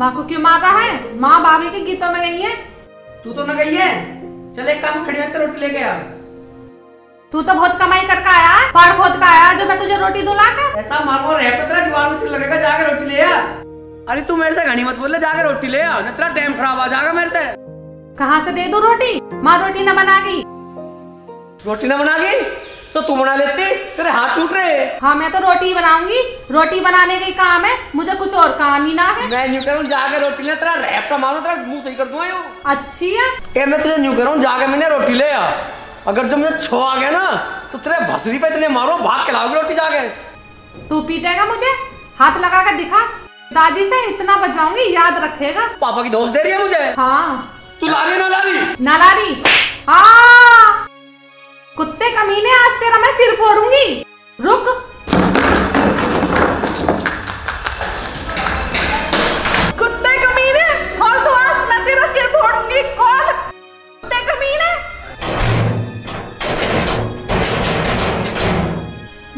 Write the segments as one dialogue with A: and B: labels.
A: माँ को क्यों मार रहा है? माँ भाभी के गीतों में गई है।
B: तू तो न गई है। चल एक काम, खड़ी होकर रोटी लेके आ।
A: तू तो बहुत कमाई करके आया, पढ़ खोद का आया जो मैं तुझे रोटी दूं लाके।
B: ऐसा मारो रह पे तेरा जुबान में सिर लगेगा, जाके रोटी ले आ। अरे तू मेरे से घनी मत बोल, जाके रोटी ले आ, नहीं तेरा टाइम खराब आ जाएगा मेरे से।
A: कहाँ से दे दूं रोटी? माँ रोटी न बनागी।
B: रोटी न बनागी तो तू बना लेती, तेरे हाथ टूट रहे।
A: हाँ मैं तो रोटी बनाऊंगी, रोटी बनाने का काम है, मुझे कुछ और काम ही ना है।
B: मैं न्यू करूँ जाके रोटी ले, तेरा रैप का मारो, तेरा मुंह सही कर दूंगा यूं।
A: अच्छी है
B: ए मैं तुझे न्यू करूँ जाके मैंने रोटी ले आ। अगर जब मुझे छो आ गया ना तो तेरे भसरी पे इतने मारो भाग के लाओगे रोटी जाके।
A: तू पीटेगा मुझे? हाथ लगा कर दिखा, दादी से इतना बचाऊंगी, याद रखेगा।
B: पापा की दोस्त दे रही है मुझे।
A: हाँ
B: तू ला रही ना ला रही?
A: ना ला रही। हाँ कुत्ते कमीने, आज तेरा मैं सिर फोड़ूंगी। रुक। कुत्ते कमीने खोल तू, आज मैं तेरा सिर फोड़ूंगी। खोल कुत्ते कमीने।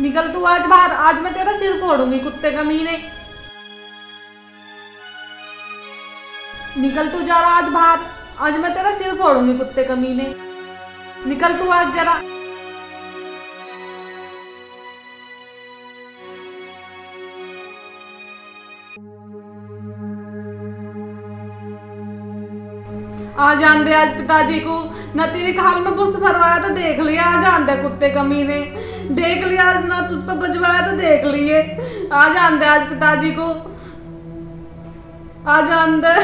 A: निकल तू आज बाहर, आज मैं तेरा सिर फोड़ूंगी कुत्ते कमीने। निकल तू जरा आज बाहर, आज मैं तेरा सिर फोड़ूंगी कुत्ते कमीने। निकल तू आज जरा। आ जान दे आज पिताजी को, न तेरी खाल में बुस भरवाया तो देख लिया। आ जान दे कुत्ते कमीने, देख लिया आज, ना तुझ पर बजवाया तो देख लिए। आ जान दे आज पिताजी को, आ जान दे।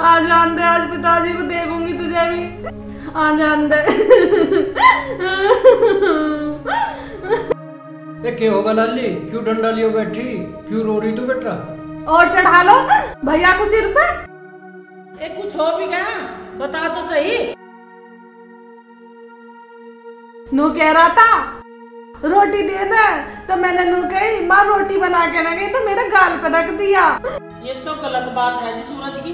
A: आ जान दे आज पिताजी को, देखूंगी तुझे भी। आ जान दे।
C: ये क्या होगा लाली, क्यों डंडा लियो बैठी, क्यों रो रही तू बेटा?
A: और चढ़ा लो भैया को सिर पे।
D: ए कुछ हो भी गया बता तो सही।
A: नू कह रहा था रोटी दे दे, तो मैंने नू कही माँ रोटी बना के ना गई, तो मेरे गाल पे रख दिया।
D: ये तो गलत बात है जी सूरज की।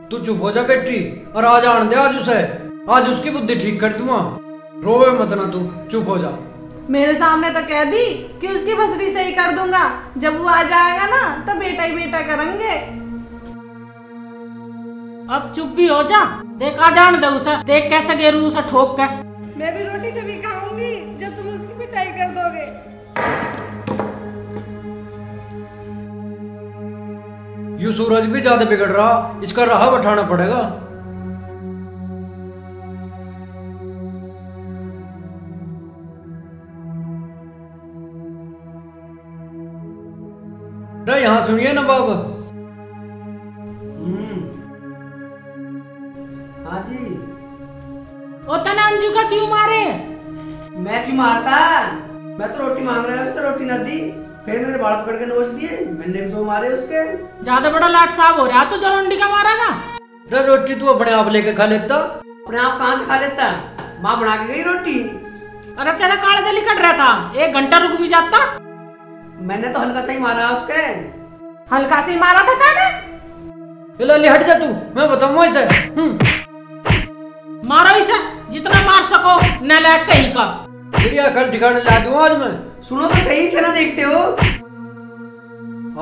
C: तू चुप हो जा बेटी, और आज आन दे आज उसे, आज उसकी बुद्धि ठीक कर दूंगा। रोवे मत ना तू, चुप हो जा।
A: मेरे सामने तो कह दी कि उसकी भसड़ी सही कर दूंगा, जब वो आ जाएगा ना तो बेटा ही बेटा करेंगे।
D: अब चुप भी हो जा, देख आ जान दे उसे, देख कैसे गेरू उसे ठोक के।
A: मैं भी रोटी जब ही खाऊंगी जब तुम उसकी पिटाई कर दोगे।
C: यू सूरज भी ज्यादा बिगड़ रहा, इसका राह बैठाना पड़ेगा। यहाँ सुनिए ना बाबा।
B: हाँ जी।
D: ओ तना अंजू का क्यों मारे?
B: मैं क्यों मारता, मैं तो रोटी मांग रहा हूँ, उससे रोटी न दी, फिर मेरे बाल पकड़ के नोच दिए, मैंने भी तो मारे उसके।
D: ज्यादा बड़ा लाट साहब हो रहा तो जलोंडी का मारेगा।
C: अरे रोटी तू अपने आप लेके खा लेता।
B: अपने आप कहाँ से खा लेता, माँ बना के गई रोटी।
D: अरे तेरा काल जली कट रहा था, 1 घंटा रुक भी जाता।
B: मैंने तो हल्का सा ही मारा उसके।
A: हल्का से मारा था तेने?
C: लाली हट जा तू, मैं बताऊंगा इसे।
D: मारो इसे जितना मार सको, नालायक कहीं का।
C: तेरी अकल ठिकाने ला दूंगा आज मैं।
B: सुनो तो सही से ना देखते हो।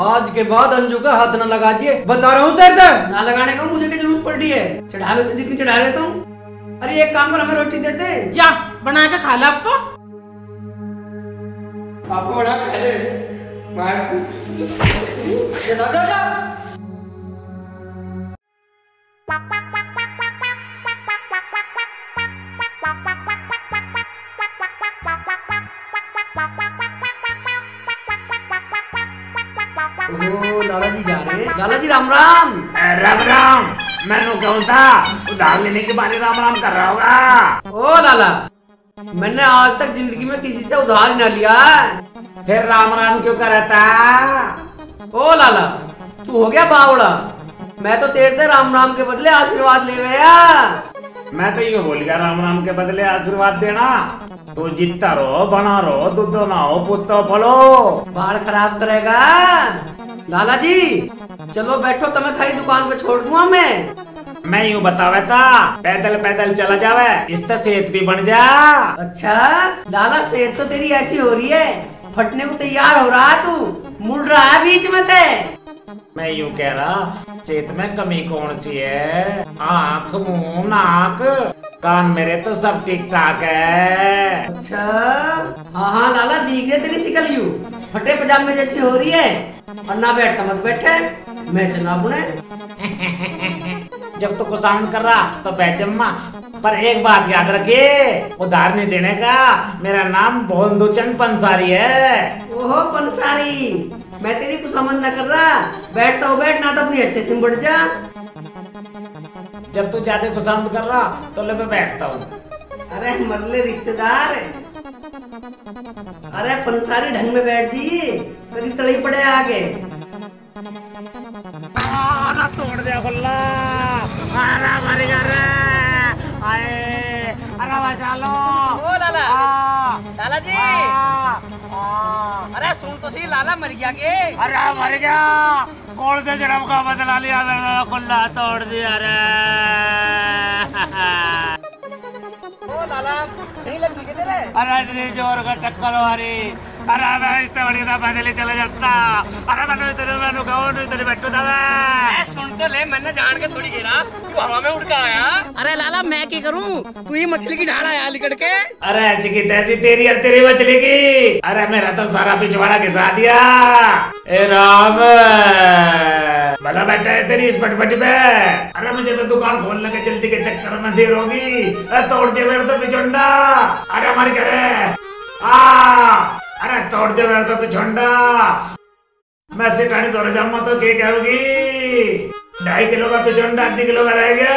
C: आज के बाद अंजू का हाथ न लगा दिए, बता रहा हूँ तेरे।
B: ना लगाने का मुझे क्या जरूरत पड़ रही है, चढ़ा लो से जितनी चढ़ा रहे तुम। अरे एक काम कर, हमें रोटी देते
D: जा बना के खा ला।
B: आपको बना खा ले।
C: जा जा जा।
B: ओह लाला जी जा रहे हैं। लाला जी राम राम।
E: राम राम। मैंने कहूँ था उधार लेने के बारे राम राम कर रहा होगा।
B: ओ लाला, मैंने आज तक जिंदगी में किसी से उधार न लिया,
E: फिर राम राम क्यों कर रहा था?
B: ओ लाला तू हो गया बावड़ा, मैं तो तेरे से राम राम के बदले आशीर्वाद ले गया।
E: मैं तो यूँ बोल गया राम राम के बदले आशीर्वाद देना। तो जीतता रहो, बना रहो, दूधो ना हो, पुत्तो फलो।
B: बाल खराब करेगा। लाला जी चलो बैठो, तुम्हें थारी दुकान पे छोड़ दूंगा मैं
E: यूँ बतावे था पैदल पैदल चला जावे, इससे सेहत भी बन जा।
B: अच्छा लाला, सेहत तो तेरी ऐसी हो रही है, फटने को तैयार हो रहा है, तू मुड़ रहा है बीच में ते।
E: मैं यूं कह रहा, चेत में कमी कौन सी है? आंख, मुंह, नाक, कान मेरे तो सब ठीक ठाक है।
B: अच्छा, हाँ हाँ लाला, दिख रही तेरी शिकल यू फटे पजामे जैसी हो रही है। और ना बैठता मत बैठे, मैं चला बुने।
E: जब तो कुछ कर रहा तो बैठ जम्मा, पर एक बात याद रखिए, उधार नहीं देने का। मेरा नाम भोंदूचंद पंसारी है।
B: ओहो पंसारी, मैं तेरी कुछ समझ न कर रहा। बैठता हूँ बैठ, ना तो अपनी हस्ते से बढ़ जा।
E: जब तू ज्यादा कुछ कर रहा तो ले मैं बैठता हूँ।
B: अरे मरले रिश्तेदार, अरे पंसारी ढंग में बैठ जी, कभी तड़ी पड़े आगे।
E: तोड़ दिया खुल्ला, अरे मरेगा रे, आए, अरे बचा लो।
B: ओ लाला, लाला जी, अरे सुन तो सही, लाला मर गया के?
E: अरे मर गया, कौन से जन्म का बदला लिया मेरा, खुल्ला तोड़ दिया रे।
B: ओ लाला, नहीं लग गई तेरे?
E: अरे इतनी जोर का टक्कर मारी, अरे मैं इससे बड़ी ना पैदल ही चले जाता। अरे मैंने इतने बैठो था।
B: सुन तो ले, मैंने जान के थोड़ी गिरा, तू हवा में उड़ के आया। अरे लाला मैं क्या करूं, तू ही मछली की ढाल आया लिकड़ के।
E: अरे ऐसी की तैसी तेरी और तेरी मछली की। अरे मेरा तो सारा पिछवाड़ा घिसा दिया। ए राम, भला बैठा है तेरी इस पटपटी पे। अरे मुझे तो दुकान खोलने के चलती के चक्कर में देर होगी। अरे तोड़ दिया मेरा तो पिछोंडा। अरे मर गए, अरे तोड़ दिया मेरा तो पिछोंडा। मैं सिटानी तोड़ जाऊंगा तो क्या करोगी? 2.5 किलो का पिछोंडा 8 किलो का रह गया।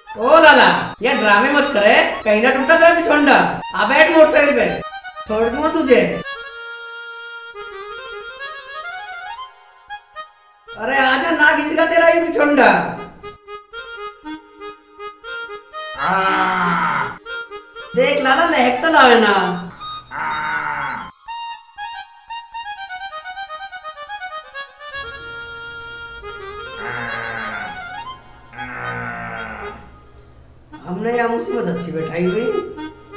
B: ओ लाला, ये ड्रामे मत करे, कहीं ना टूटा तेरा पिछोंडा। आ बैठ मोटरसाइकिल पे, छोड़ दूंगा तुझे। अरे आजा, ना घिसेगा तेरा ये पिछोंडा। देख लाला, लहक तो लावे ना। हमने यहाँ मुसीबत अच्छी बैठाई हुई,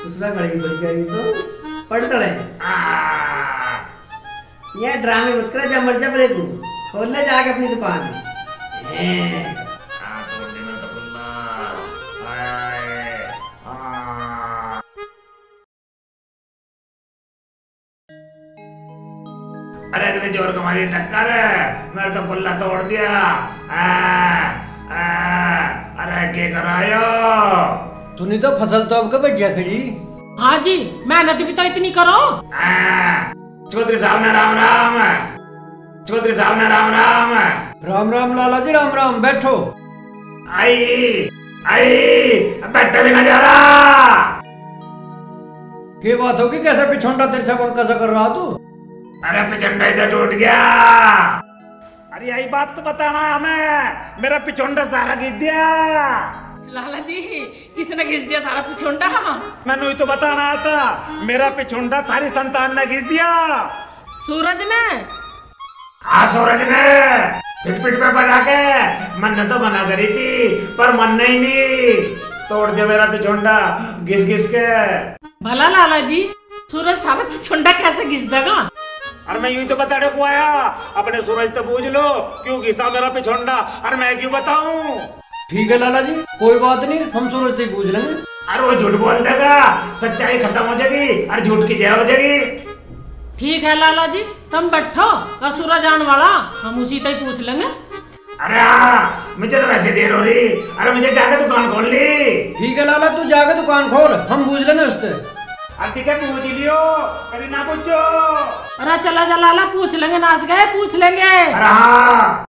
B: दूसरा घड़ी बढ़ गई तो पड़तड़े। ये ड्रामे मत करे, जा मर जा ब्रेक खोल ले जाके अपनी दुकान।
E: अरे इतने जोर कमारी टक्कर, मेरे तो कुल्ला तोड़ दिया। अरे क्या करायो?
C: तूने तो फसल तो अब कब बच खड़ी।
D: हाँ जी, मेहनत भी तो इतनी करो।
E: चौधरी साहब ने राम राम, चौधरी साहब ने राम राम।
C: राम राम लाला जी, राम राम, बैठो।
E: आई आई, बैठा भी ना जा रहा।
C: क्या बात होगी, कैसे पिछोंडा तेरे से कैसा कर रहा तू?
E: अरे पिछोंडा इधर टूट गया। अरे यही बात तो बताना हमें, मेरा पिछोंडा सारा घिस दिया।
D: लाला जी, किसने घिस दिया थारा पिछोंडा?
E: मैंने ही तो बताना था, मेरा पिछोंडा थारी संतान ने घिस दिया।
D: सूरज ने?
E: हाँ सूरज ने, पिट पिट पे बना के। मन ने तो बना करी थी, पर मन नहीं नहीं तोड़ दिया मेरा पिछोंडा घिस घिस के।
D: भला लाला जी, सूरज थारा पिछोंडा कैसे घिस देगा?
E: और मैं यूं तो बताने को आया, अपने सूरज तो पूछ लो क्यों घिसा मेरा पिछोंडा, और मैं क्यों बताऊं?
C: ठीक है लाला जी, कोई बात नहीं, हम सूरज से पूछ लेंगे।
E: अरे वो झूठ बोल देगा, सच्चाई खत्म हो जाएगी और झूठ की जय हो जाएगी।
D: ठीक है लाला जी, तुम बैठो, का सूरज आने वाला, हम उसी से ही पूछ लेंगे।
E: अरे हाँ, मुझे तो वैसे देर हो रही। अरे मुझे जाकर दुकान खोल ली।
C: ठीक है लाला, तू जाकर दुकान खोल, हम पूछ लेंगे उससे।
E: ठीक है, पूछ लियो, कभी ना पूछो।
D: अरे चला जा लाला, पूछ लेंगे, नाच गए पूछ लेंगे।
E: अरे हाँ,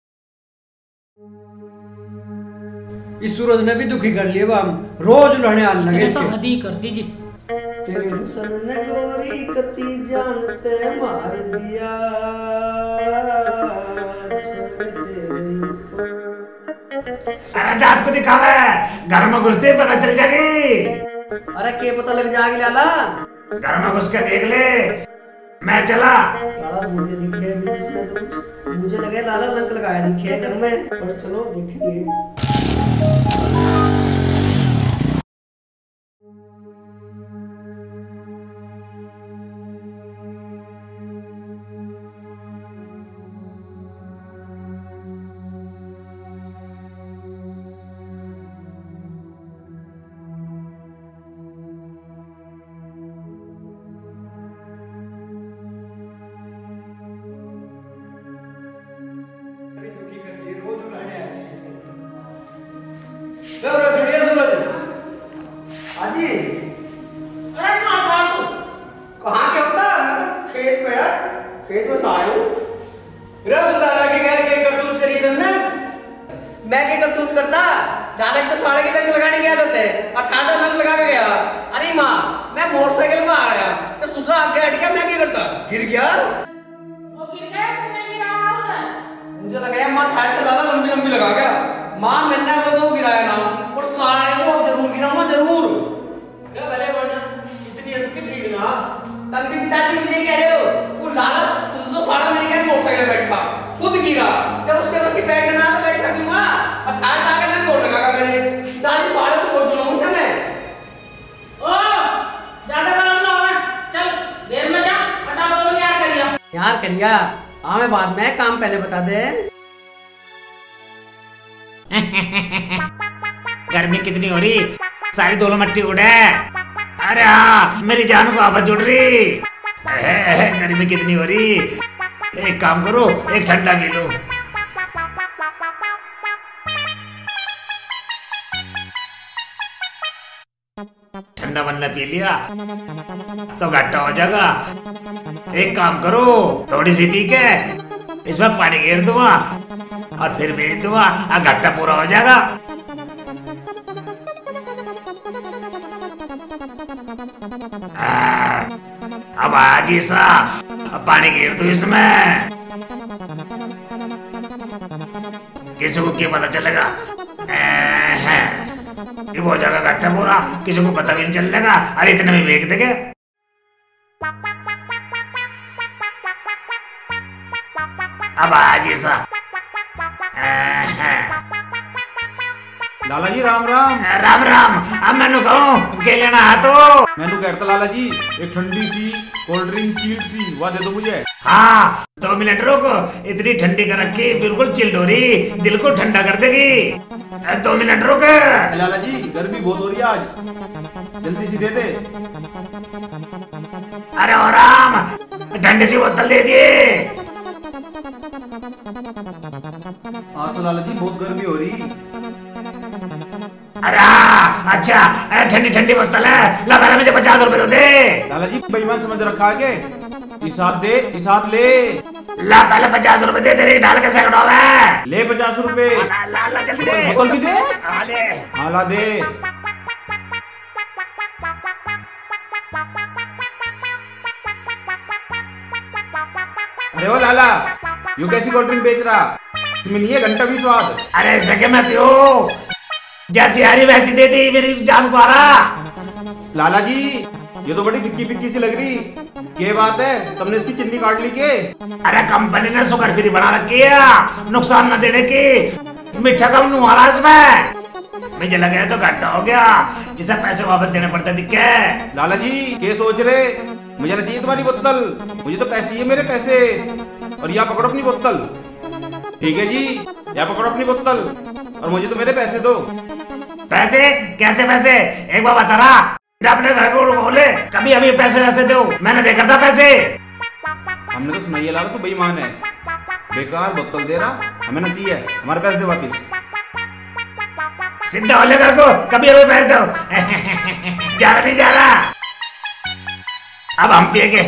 C: इस सूरज ने भी दुखी कर लिया, हम रोज लड़ने आने लगे
D: तो
C: इसके।
D: हदी कर दीजिए।
B: तेरे हुस्न ने गोरी कती जानते मार दिया, छोड़ तेरे ऊपर।
E: अरे दांत को दिखावे, घर में घुसते पता चल जाएगी।
B: अरे के पता लग जाएगी लाला,
E: घर में घुस के देख ले। मैं चला।
B: साला मुझे दिखे भी इसमें तो कुछ, मुझे लगे लाला लंक लगाया दिखे घर में, पर चलो देखेंगे।
C: बढ़िया सूरज।
B: हाजी
D: अरे कहाँ था तू?
B: कहाँ क्या होता? मैं तो खेत में यार, खेत में से आया हूँ।
C: लाला के घर के करतूत करी तुमने?
B: मैं क्या करतूत करता? लाला की तो साड़े के रंग लगाने की आदत है और ठाडा रंग लगा के गया। अरे माँ, मैं मोटरसाइकिल में आ रहा तो ससुरा आगे हट गया, मैं क्या करता? गिर गया।
D: वो गिर गया, तुमने गिरा उसे?
B: मुझे लगा माँ थार से लाला लंबी लंबी लगा गया। माँ मैंने तो गिराया ना, और सारे को जरूर गिराऊंगा जरूर।
C: भले वरना इतनी हद की ठीक ना।
B: तब भी पिताजी मुझे ये कह रहे हो, वो लाला खुद तो साड़ा मेरे घर मोटरसाइकिल में बैठा, खुद गिरा। जब उसके बस की बैठ ना तो बैठा क्यों हुआ? और थार टाके ना गोड़ लगा मेरे। पिताजी साड़े को छोड़ दूंगा उसे मैं।
D: ओ, ज्यादा काम ना होगा। चल, देर में जा, हटा दो क्या करिया।
B: यार कन्या, हमें बाद में काम पहले बता दे।
E: गर्मी कितनी हो रही, सारी धूल मट्टी उड़े। अरे हाँ, मेरी जान को आवाज जुड़ रही। गर्मी कितनी हो रही, एक काम करो, एक ठंडा पी लो। ठंडा वन्ना पी लिया तो घट्टा हो जाएगा। एक काम करो, थोड़ी सी पी के इसमें पानी घेर दूंगा और फिर भेज दूंगा, घट्टा पूरा हो जाएगा। अब आज ही सा पानी घेर दो इसमें, किसी को क्या पता चलेगा? ये हो जाएगा घट्टा पूरा, किसी को पता भी नहीं चलेगा। अरे इतने में बेच देंगे। अब आज ही सा।
F: लाला जी राम राम।
E: राम राम। अब मैंने कहूँ के लेना है तो
F: मैंने कहता लाला जी एक ठंडी सी कोल्ड ड्रिंक चिल्ड सी वह दे दो मुझे।
E: हाँ 2 मिनट रुको, इतनी ठंडी कर रखी बिल्कुल चिल्ड हो रही, दिल को ठंडा कर देगी। 2 मिनट रुक।
F: लाला जी गर्मी बहुत हो रही है आज, जल्दी सी दे दे।
E: अरे ओ राम, ठंडी सी बोतल दे दिए।
F: हाँ तो लाला जी बहुत गर्मी हो रही।
E: अरे अच्छा, अरे ठंडी ठंडी बोतल है, ला पहले मुझे 50 रुपए तो दे।
F: लाला जी बेईमान समझ रखा है के हिसाब दे, हिसाब ले।
E: ला पहले 50 रुपए दे, तेरे डाल के सैकड़ों में
F: ले 50 रुपए।
E: ला जल्दी दे।
F: बोतल भी दे।
E: हाँ ले।
F: हाँ ला दे। अरे ओ लाला, यू कैसी कोल्ड ड्रिंक बेच रहा? इसमें नहीं है घंटा भी स्वाद।
E: अरे सके मैं पियो, जैसी हरी वैसी दे दी, मेरी जान को आ रहा।
F: लाला जी ये तो बड़ी फिक्की फिक्की सी लग रही, क्या बात है? तुमने इसकी चिन्नी काट ली के?
E: अरे कंपनी ने शुगर फ्री बना रखी है, नुकसान न देने की। मीठा कम नहीं आ रहा इसमें, मुझे लगा तो घाटा हो गया, जिसे पैसे वापस देने पड़ते दिखे।
F: लाला जी क्या सोच रहे? मुझे ना चाहिए तुम्हारी बोतल, मुझे तो पैसे ही है, मेरे पैसे। और यहाँ पकड़ो अपनी बोतल। ठीक है जी, यहाँ पकड़ो अपनी बोतल और मुझे तो मेरे पैसे दो।
E: पैसे? कैसे पैसे? एक बार बता रहा, अपने घर को बोले कभी अभी पैसे वैसे दो, मैंने देखा था पैसे।
F: हमने तो सुनाई है लाला, तो बेईमान है, बेकार बोतल दे रहा, हमें ना चाहिए, हमारे पैसे दे वापिस।
E: सीधा होले घर को, कभी अभी पैसे दो। जा रहा नहीं जा रहा, अब हम पिएंगे।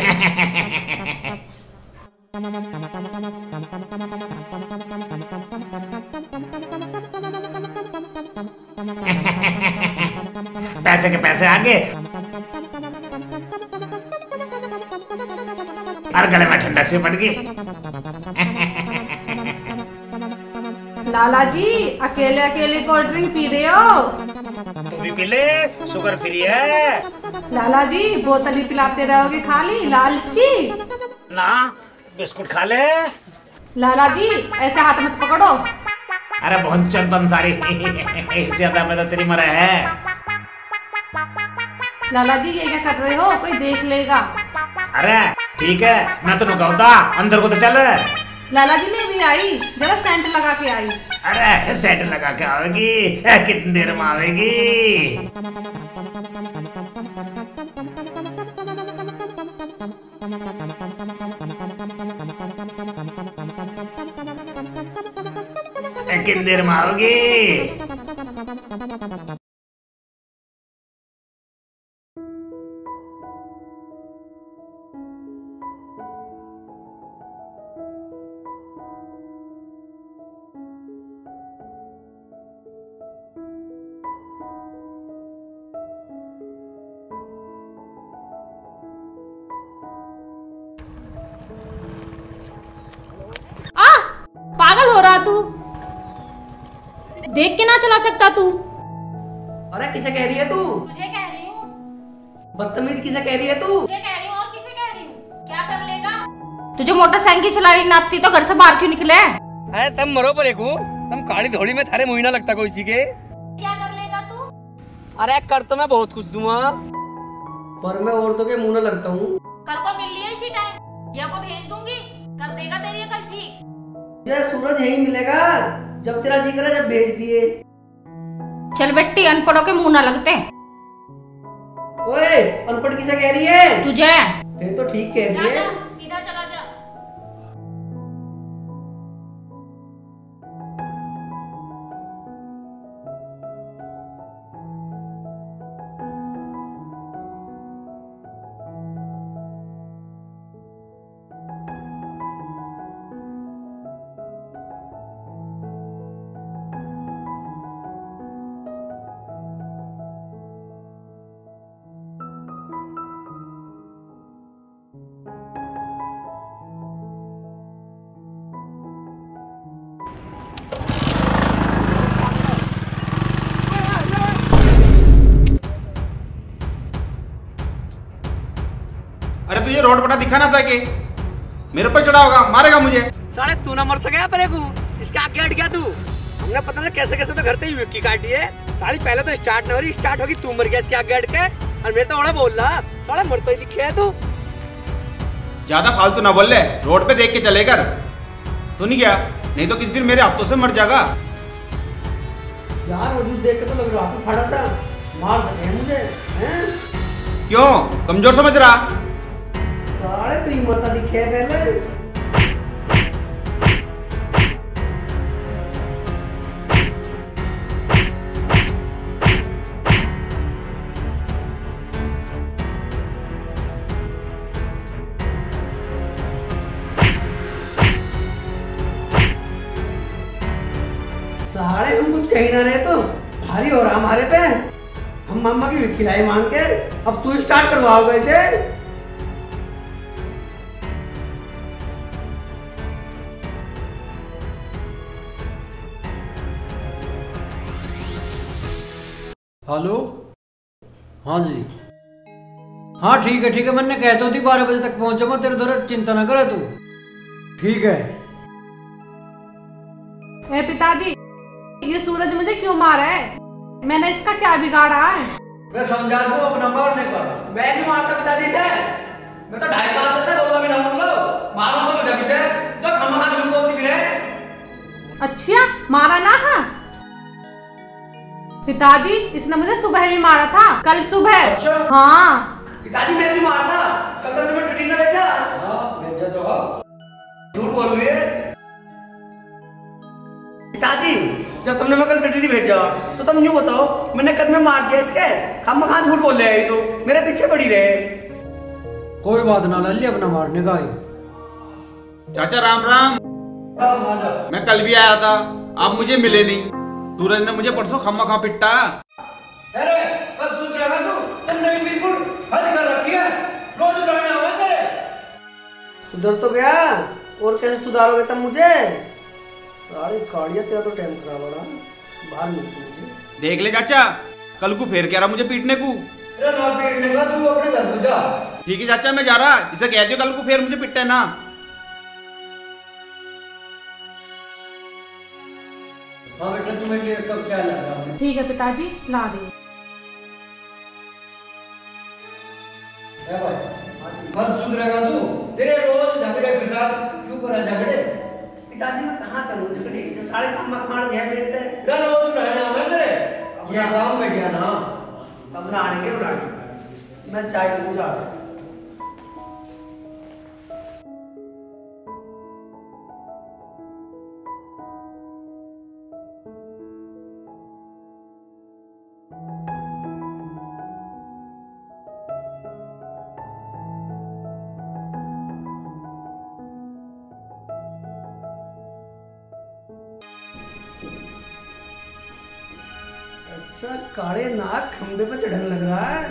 E: पैसे के पैसे आगे और गले में ठंडक से पड़ गई।
A: लाला जी अकेले अकेले कोल्ड ड्रिंक पी रहे हो?
E: तू भी पी ले, शुगर फ्री है।
A: लाला जी बोतल ही पिलाते रहोगे खाली, लालची।
E: ना बिस्कुट खा ले।
A: लाला जी ऐसे हाथ मत पकड़ो।
E: अरे बहुत चल बंसारी, ज्यादा में तो तेरी मरा है।
A: लाला जी ये क्या कर रहे हो, कोई देख लेगा।
E: अरे ठीक है, मैं तो नुकाऊता, अंदर को तो चल।
A: लाला जी मैं भी आई, जरा सेंट लगा के आई।
E: अरे सेट लगा के आवेगी, कितनी देर में आवेगी? कितनी देर में आओगी?
G: आ पागल हो रहा तू, देख के ना चला सकता तू।
B: अरे किसे कह रही है तू?
G: तुझे कह रही हूँ।
B: बदतमीज किसे कह रही है तू?
G: तुझे कह रही हूँ और किसे कह रही हूँ? क्या कर लेगा? तुझे मोटरसाइकिल चलानी ना आती तो घर से बाहर क्यों निकले?
B: अरे तुम मरो पर एकू, तुम काली धोड़ी में थारे मुही ना लगता कोई सी के।
G: क्या कर लेगा तू?
B: अरे कर तो मैं बहुत कुछ दूंगा, पर मैं औरतों के मुंह ना लगता हूँ।
G: कल को मिल लिया इसी टाइम, या को भेज दूंगी, कर देगा तेरी अकल ठीक।
B: ये सूरज यही मिलेगा जब तेरा जी करे, जब भेज दिए।
G: चल बेटी, अनपढ़ों के मुंह ना लगते।
B: ओए अनपढ़ किसे कह रही है?
G: तुझे।
B: फिर तो ठीक कह रही है।
G: सीधा चला जा।
F: अरे तुझे रोड पटा दिखा ना था कि मेरे ऊपर चढ़ा होगा, मारेगा मुझे।
B: साले तू ना मर सके पर एकू, इसके आगे हट गया तू। हमने पता नहीं कैसे कैसे तो घर ते ही की काटी है। साली पहले तो स्टार्ट ना हो रही, स्टार्ट होगी तू मर गया इसके आगे हट के, और मेरे तो बड़ा बोल रहा। साले मरता ही दिखे है तू।
F: ज्यादा फालतू ना बोल ले, रोड पे देख के चले कर। तू नहीं गया, नहीं तो किस दिन मेरे हाथों से मर जाएगा।
B: यार वजूद देख के तो लग रहा है थोड़ा सा मार सके मुझे, हैं?
F: क्यों कमजोर समझ रहा?
B: साले तू ही मरता दिखे है पहले। साले हम कुछ कहीं ना रहे तो भारी हो रहा हमारे पे। हम मामा की खिलाई मांग के अब तू स्टार्ट करवाओगे इसे।
C: हेलो, हाँ जी, हाँ ठीक है मैंने कह तो थी 12 बजे तक पहुंच जाऊंगा तेरे दौरे, चिंता ना करे तू। ठीक है।
A: ए पिताजी, ये सूरज मुझे क्यों मारा है? मैंने इसका क्या बिगाड़ा है?
C: मैं समझा दूं अपना मारने का।
B: मैं नहीं मारता पिताजी से, मैं तो 2.5 साल से बोलता भी ना बोलो, मारो तो मुझे भी से, जो खमखा झूठ बोलती फिरे।
A: अच्छा, मारा ना है? पिताजी, इसने मुझे सुबह भी मारा था, कल सुबह।
C: अच्छा?
A: हाँ।
B: पिताजी मैं भी मारता, कल तक तुम्हें टटी ना भेजा।
C: हाँ भेजा तो हाँ।
B: झूठ बोल रही है पिताजी। जब तुमने मैं कल टटी नहीं भेजा तो तुम यूं बताओ मैंने कद में मार दिया इसके? खमखा झूठ बोल रहे हैं, तो मेरे पीछे पड़ी रहे।
C: कोई बात ना लल्ली, अपना मारने का ही।
F: चाचा राम राम। मैं कल भी आया था, आप मुझे मिले नहीं। सूरज ने मुझे परसों खम्मा खा पिट्टा।
C: अरे कल सुधरेगा तू? तुमने भी बिल्कुल हद कर रखी है, रोज उठाने आवा तेरे।
B: सुधर तो गया, और कैसे सुधारोगे तुम मुझे? सारी काड़िया तेरा तो टाइम खराब हो रहा, बाहर मिलती मुझे।
F: देख ले चाचा, कल को फिर कह रहा मुझे पीटने को।
C: अरे ना पीटने का, तू अपने घर को जा।
F: ठीक है चाचा, मैं जा रहा, इसे कह दियो कल को फिर मुझे पिट्टे ना।
C: हाँ बेटा, तुम्हें लिए कब चाय ला रहा हूँ।
A: ठीक है पिताजी, ला रही हूँ।
C: कल सुधरेगा तू? तेरे रोज झगड़े के साथ क्यों करा झगड़े?
B: पिताजी मैं कहाँ करूँ झगड़े, जो सारे काम मकान से है मेरे ते।
C: अरे रोज उठाने आवा तेरे, ये काम बैठिया ना।
B: अब ना आने के उलाटी, मैं चाय पीने जा रहा हूँ।
H: अच्छा काले नाक खंबे पे चढ़ने लग रहा है।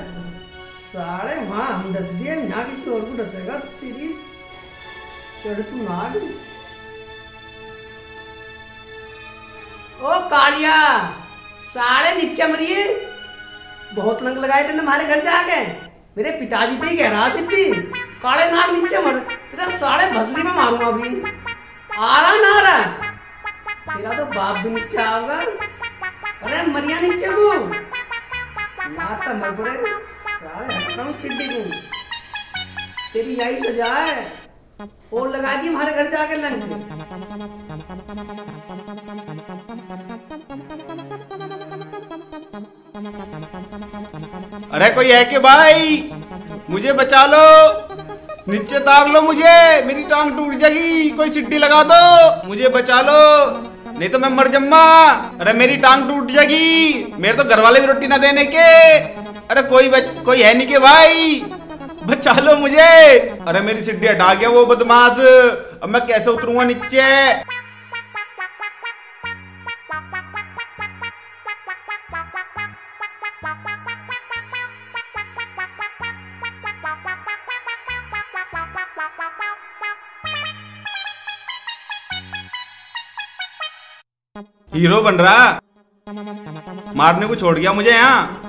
H: साले वहां हम डस दिए, यहाँ किसी और को डसेगा तेरी चढ़ तू नाक। ओ कालिया साले नीचे मरिए, बहुत लंग लगाए थे हमारे घर जाके। मेरे पिताजी पे ही कह रहा सिद्धि काले नाक नीचे मर, तेरा साले भसरी में मारूंगा अभी। आ रहा ना आ रहा, तेरा तो बाप भी नीचे आओगा। अरे मरिया नीचे को माता मर पड़े साले, हटता हूँ सिद्धि को। तेरी यही सजा है, और लगा दी हमारे घर जाकर लंग।
F: अरे कोई है कि भाई, मुझे बचा लो, नीचे तार लो मुझे, मेरी टांग टूट जाएगी। कोई चिट्ठी लगा दो, मुझे बचा लो, नहीं तो मैं मर जम्मा। अरे मेरी टांग टूट जाएगी, मेरे तो घर वाले भी रोटी ना देने के। अरे कोई है नहीं के भाई, बचा लो मुझे। अरे मेरी सिड्डी हटा गया वो बदमाश, अब मैं कैसे उतरूंगा नीचे। हीरो बन रहा, मारने को छोड़ गया मुझे यहाँ।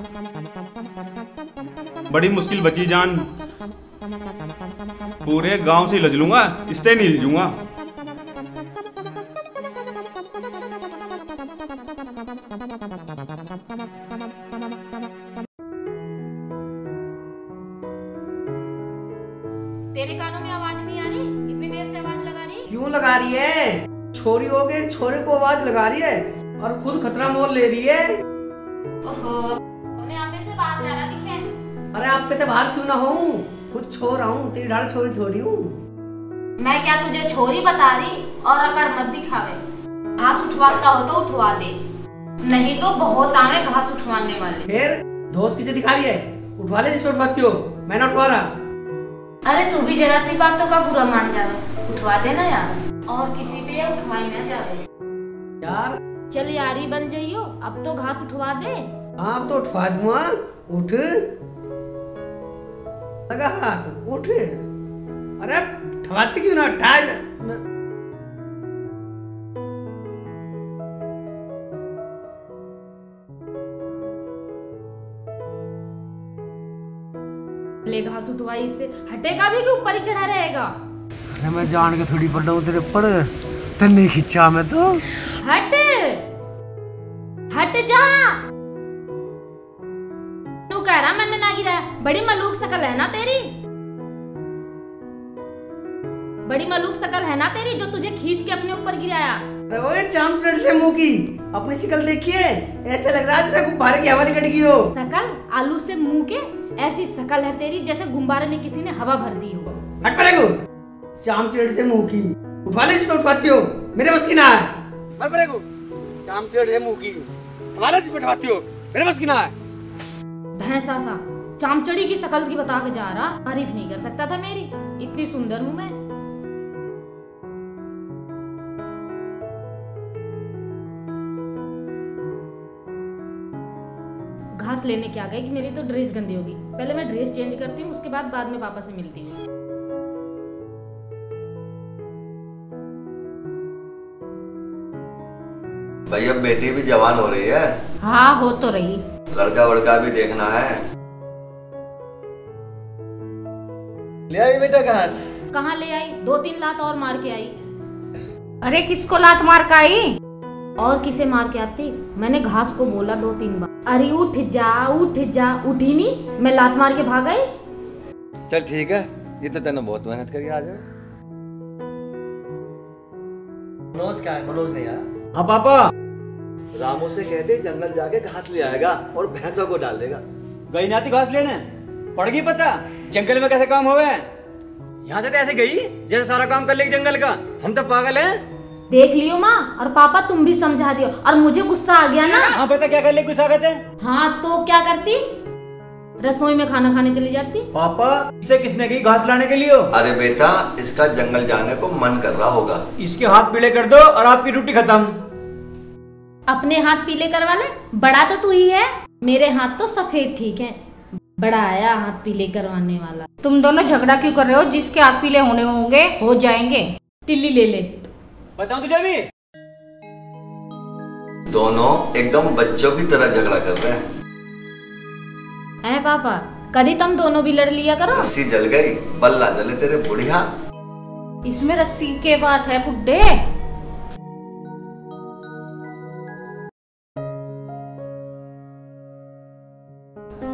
F: बड़ी मुश्किल बची जान, पूरे गांव से हिल लूंगा, इससे नहीं हिल जूंगा।
G: तेरे कानों में आवाज नहीं आ रही? इतनी देर से आवाज लगा रही?
H: क्यों लगा रही है? छोरी हो गई, छोरे को आवाज लगा रही है और खुद खतरा मोल ले रही है।
G: ओहो, मैं आप में से बाहर जा रहा दिखे।
H: अरे आप पे तो बाहर क्यों ना हूँ, खुद छोड़ रहा हूँ, तेरी ढाल छोरी थोड़ी हूँ।
G: मैं क्या तुझे छोरी बता रही? और अकड़ मत दिखावे। घास उठवाता हो तो उठवा दे, नहीं तो बहुत आवे घास उठवाने वाले।
H: फिर धोस किसे दिखा रही है? उठवा ले जिसमें उठवाती हो, मैं ना उठवा रहा।
G: अरे तू भी जरा सी बातों का बुरा मान जावे, उठवा देना यार, और किसी पे ये उठवाई ना जावे
H: यार।
G: चल यारी बन जाइयो, अब तो घास उठवा दे।
H: हाँ अब तो उठवा दूंगा, उठ लगा हाथ, उठ। अरे उठवाती क्यों ना, उठा।
G: ले घास उठवाई से हटेगा भी कि ऊपर ही चढ़ा रहेगा?
H: अरे मैं जान के थोड़ी पड़ रहा हूँ तेरे ऊपर, तेने खींचा मैं तो।
G: हट हट जा, तू कह रहा मैंने ना गिरा? बड़ी मलूक शकल है ना तेरी, बड़ी मलूक शकल है ना तेरी, जो तुझे खींच के अपने ऊपर गिराया।
H: अरे ओए चामचड़ से मुंह की अपनी शकल देखिए, ऐसे लग रहा है जैसे गुब्बारे की हवा निकल गई हो।
G: शकल आलू से मुंह के, ऐसी शकल है तेरी जैसे गुब्बारे में किसी ने हवा भर दी हो।
H: हट पड़ेगो, चामचड़ से मुंह की, उठवा ले जिसमें उठवाती हो, मेरे बस की ना है। हट पड़ेगो, चामचड़ से मुंह की, उठवा ले जिसमें उठवाती हो, मेरे बस की ना है।
G: भैंसा सा चामचड़ी की शकल की बता के जा रहा, तारीफ नहीं कर सकता था मेरी, इतनी सुंदर हूँ मैं। घास लेने क्या गए कि मेरी तो ड्रेस गंदी होगी, पहले मैं ड्रेस चेंज करती हूँ, उसके बाद में पापा से मिलती हूँ।
I: भाई अब बेटी भी जवान हो रही है।
G: हाँ हो तो रही,
I: लड़का वड़का भी देखना है। ले आई बेटा घास?
G: कहाँ ले आई, 2-3 लात और मार के आई।
J: अरे किसको लात मार के आई?
G: और किसे मार के आती? मैंने घास को बोला 2-3 बार, अरे उठ जा उठ जा, उठी नहीं, मैं लात मार के भाग गई।
I: चल ठीक है, ये तो तेने बहुत मेहनत करी आज। मनोज क्या है? मनोज नहीं आया?
H: हाँ पापा।
I: रामू से कहते जंगल जाके घास ले आएगा और भैंसों को डाल देगा।
C: गई नाती घास लेने, पड़ गई पता जंगल में कैसे काम होवे। यहाँ से तो ऐसे गई जैसे सारा काम कर लेगी जंगल का, हम तो पागल हैं।
G: देख लियो माँ और पापा, तुम भी समझा दियो। और मुझे गुस्सा आ गया ना।
C: हाँ पता क्या कर ले, गुस्सा करते।
G: हाँ तो क्या करती, रसोई में खाना खाने चली जाती।
C: पापा इसे किसने कही घास लाने के लिए?
I: अरे बेटा इसका जंगल जाने को मन कर रहा होगा।
C: इसके हाथ पीले कर दो और आपकी ड्यूटी खत्म।
G: अपने हाथ पीले करवा ले, बड़ा तो तू ही है। मेरे हाथ तो सफेद ठीक है, बड़ा आया हाथ पीले करवाने वाला।
J: तुम दोनों झगड़ा क्यों कर रहे हो? जिसके हाथ पीले होने होंगे हो जाएंगे।
G: तिल्ली ले ले।
B: बताऊं तुझे भी?
I: दोनों एकदम बच्चों की तरह झगड़ा कर रहे हैं।
G: ऐ पापा, कभी तुम दोनों भी लड़ लिया करो।
I: रस्सी जल गई, बल्ला जले तेरे बुढ़िया।
J: इसमें रस्सी के बात है बुड्ढे।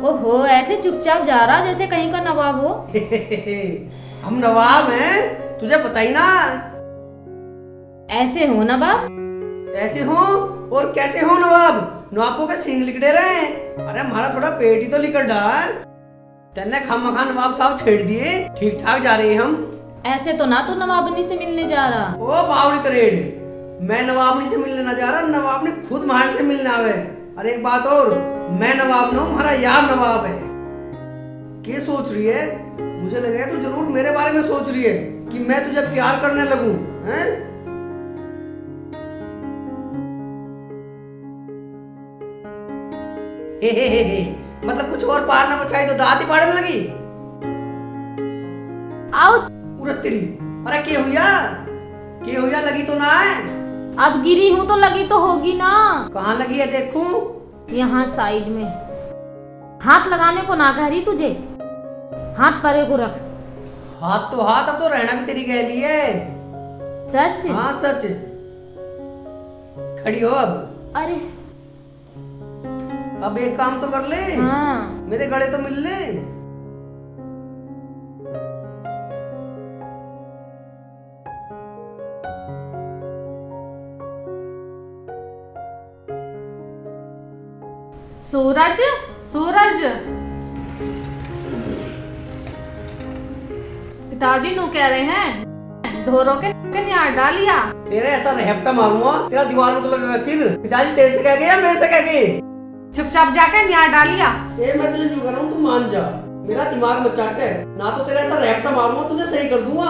G: ओहो, ऐसे चुपचाप जा रहा जैसे कहीं का नवाब हो।
H: हम नवाब हैं, तुझे पता ही ना।
G: ऐसे हो नवाब?
H: ऐसे हो और कैसे हो नवाब? नवाबों के सींग लिकड़े रहे। अरे हमारा थोड़ा पेट ही तो लिकड़ डाल। तेने खामखा नवाब साहब छेड़ दिए। ठीक ठाक जा रहे हैं हम।
G: ऐसे तो ना तू नवाबनी से मिलने जा रहा।
H: ओ बावली तरेड़, मैं नवाबनी से मिलने ना जा रहा, नवाबनी खुद हमारे से मिलने आवे। अरे एक बात और, मैं नवाब ना हूँ, हमारा यार नवाब है। क्या सोच रही है? मुझे लगा तू जरूर मेरे बारे में सोच रही है कि मैं तुझे प्यार करने लगूं, हैं? हे। मतलब कुछ और पार न बचाई तो दांत ही पाड़ने लगी।
G: आओ
H: उरत तेरी। अरे क्या हुआ लगी तो ना है?
G: अब गिरी हूँ तो लगी तो होगी ना।
H: कहाँ लगी है देखूं?
G: यहाँ साइड में। हाथ लगाने को ना कह रही तुझे, हाथ परे को रख।
H: हाथ तो हाथ, अब तो रहना भी तेरी गहली है।
G: सच?
H: हाँ सच। खड़ी हो अब।
G: अरे
H: अब एक काम तो कर ले।
G: हाँ।
H: मेरे गले तो मिल ले।
A: सूरज, सूरज, पिताजी नु कह रहे हैं ढोरों के न्यार डालिया।
H: तेरे ऐसा रहपटा मारूंगा तेरा दीवार में तो लगेगा सिर। पिताजी तेरे से कह गए या मेरे से कह गए?
A: चुपचाप जाकर न्यार डालिया।
H: मैं तुझे जो कर रहा हूँ तू मान जा, मेरा दिमाग मत चाट है, ना तो तेरा ऐसा रहपटा मारूंगा तुझे सही कर दूंगा।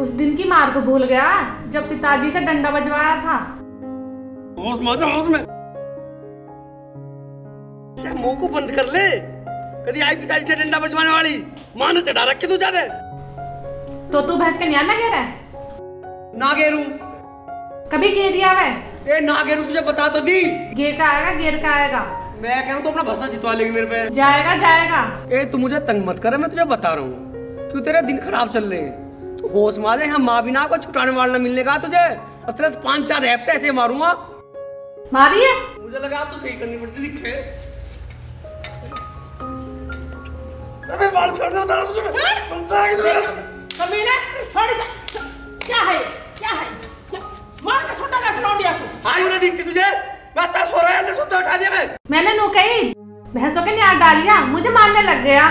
A: उस दिन की मार को भूल गया जब पिताजी से डंडा बजवाया था।
H: होश में मुंह को बंद कर ले। कभी आई पिताजी से डंडा बजवाने वाली मां ने चढ़ा रखे तू ज्यादा।
A: तो तू भैंस के न्यार ना घेरा?
H: ना घेरू।
A: कभी घेर दिया वै?
H: ए ना घेरू, तुझे बता तो दी।
A: घेर का आएगा, घेर का आएगा।
H: मैं कहूँ तो अपना भस्सा चितवा लेगी मेरे पे।
A: जाएगा जाएगा।
H: ए तू मुझे तंग मत कर, मैं तुझे बता रहा हूँ। तू तेरे दिन खराब चल रहे हैं, तू होश में आ जा। यहाँ माँ बिना को छुटाने वाला मिलने का तुझे, और तेरे 5-4 रैप्टे ऐसे मारूंगा।
A: मारी है?
H: मुझे लगा तो सही करनी पड़ती दिखे। अबे बाल छोड़ दो, उतार तुझे। कौन सा आगे तुम्हें?
D: कमीने, छोड़ इसे। क्या है? क्या है? मार के छोटा कैसे लौंडिया को?
H: आयु ने दिखती तुझे? मैं आता सो रहा है, तो सुत्ते उठा दिया मैं।
A: मैंने नो कही भैंसों के न्यार डालिया, मुझे मारने लग गया।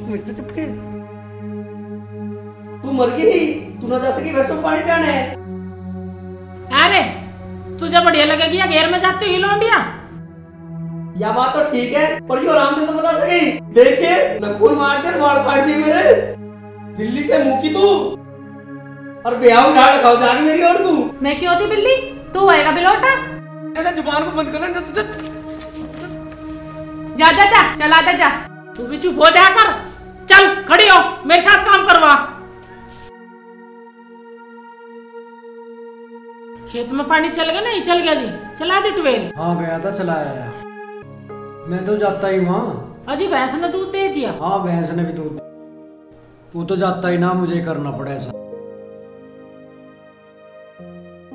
H: मुझे चुपके। तू मर गई, तू ना जा सकी भैंसों को पानी पिलाने।
D: अरे तुझे बढ़िया लगेगी या घेर में जाती हुई लौंडिया?
H: यह बात तो ठीक है, पर यो आराम से तो बता सके। देखिए नखून मार के बाल फाड़ दिए मेरे। बिल्ली से मुंह की तू, और ब्याह उठा रखा जानी मेरी और तू।
A: मैं क्यों थी बिल्ली? तू आएगा बिलोटा।
H: ऐसा जुबान को बंद कर ले तुझे।
A: जा जा जा, चला जा जा।
D: तू भी चुप हो जाकर। चल खड़ी हो, मेरे साथ काम करवा। खेत में पानी चल गया? नहीं चल गया जी? चला दी ट्वेल?
C: हाँ गया था, चलाया। मैं तो जाता ही वहाँ।
D: अजी भैंस ने दूध दे दिया?
C: हाँ भैंस ने भी दूध। वो तो जाता ही ना, मुझे करना पड़ा ऐसा।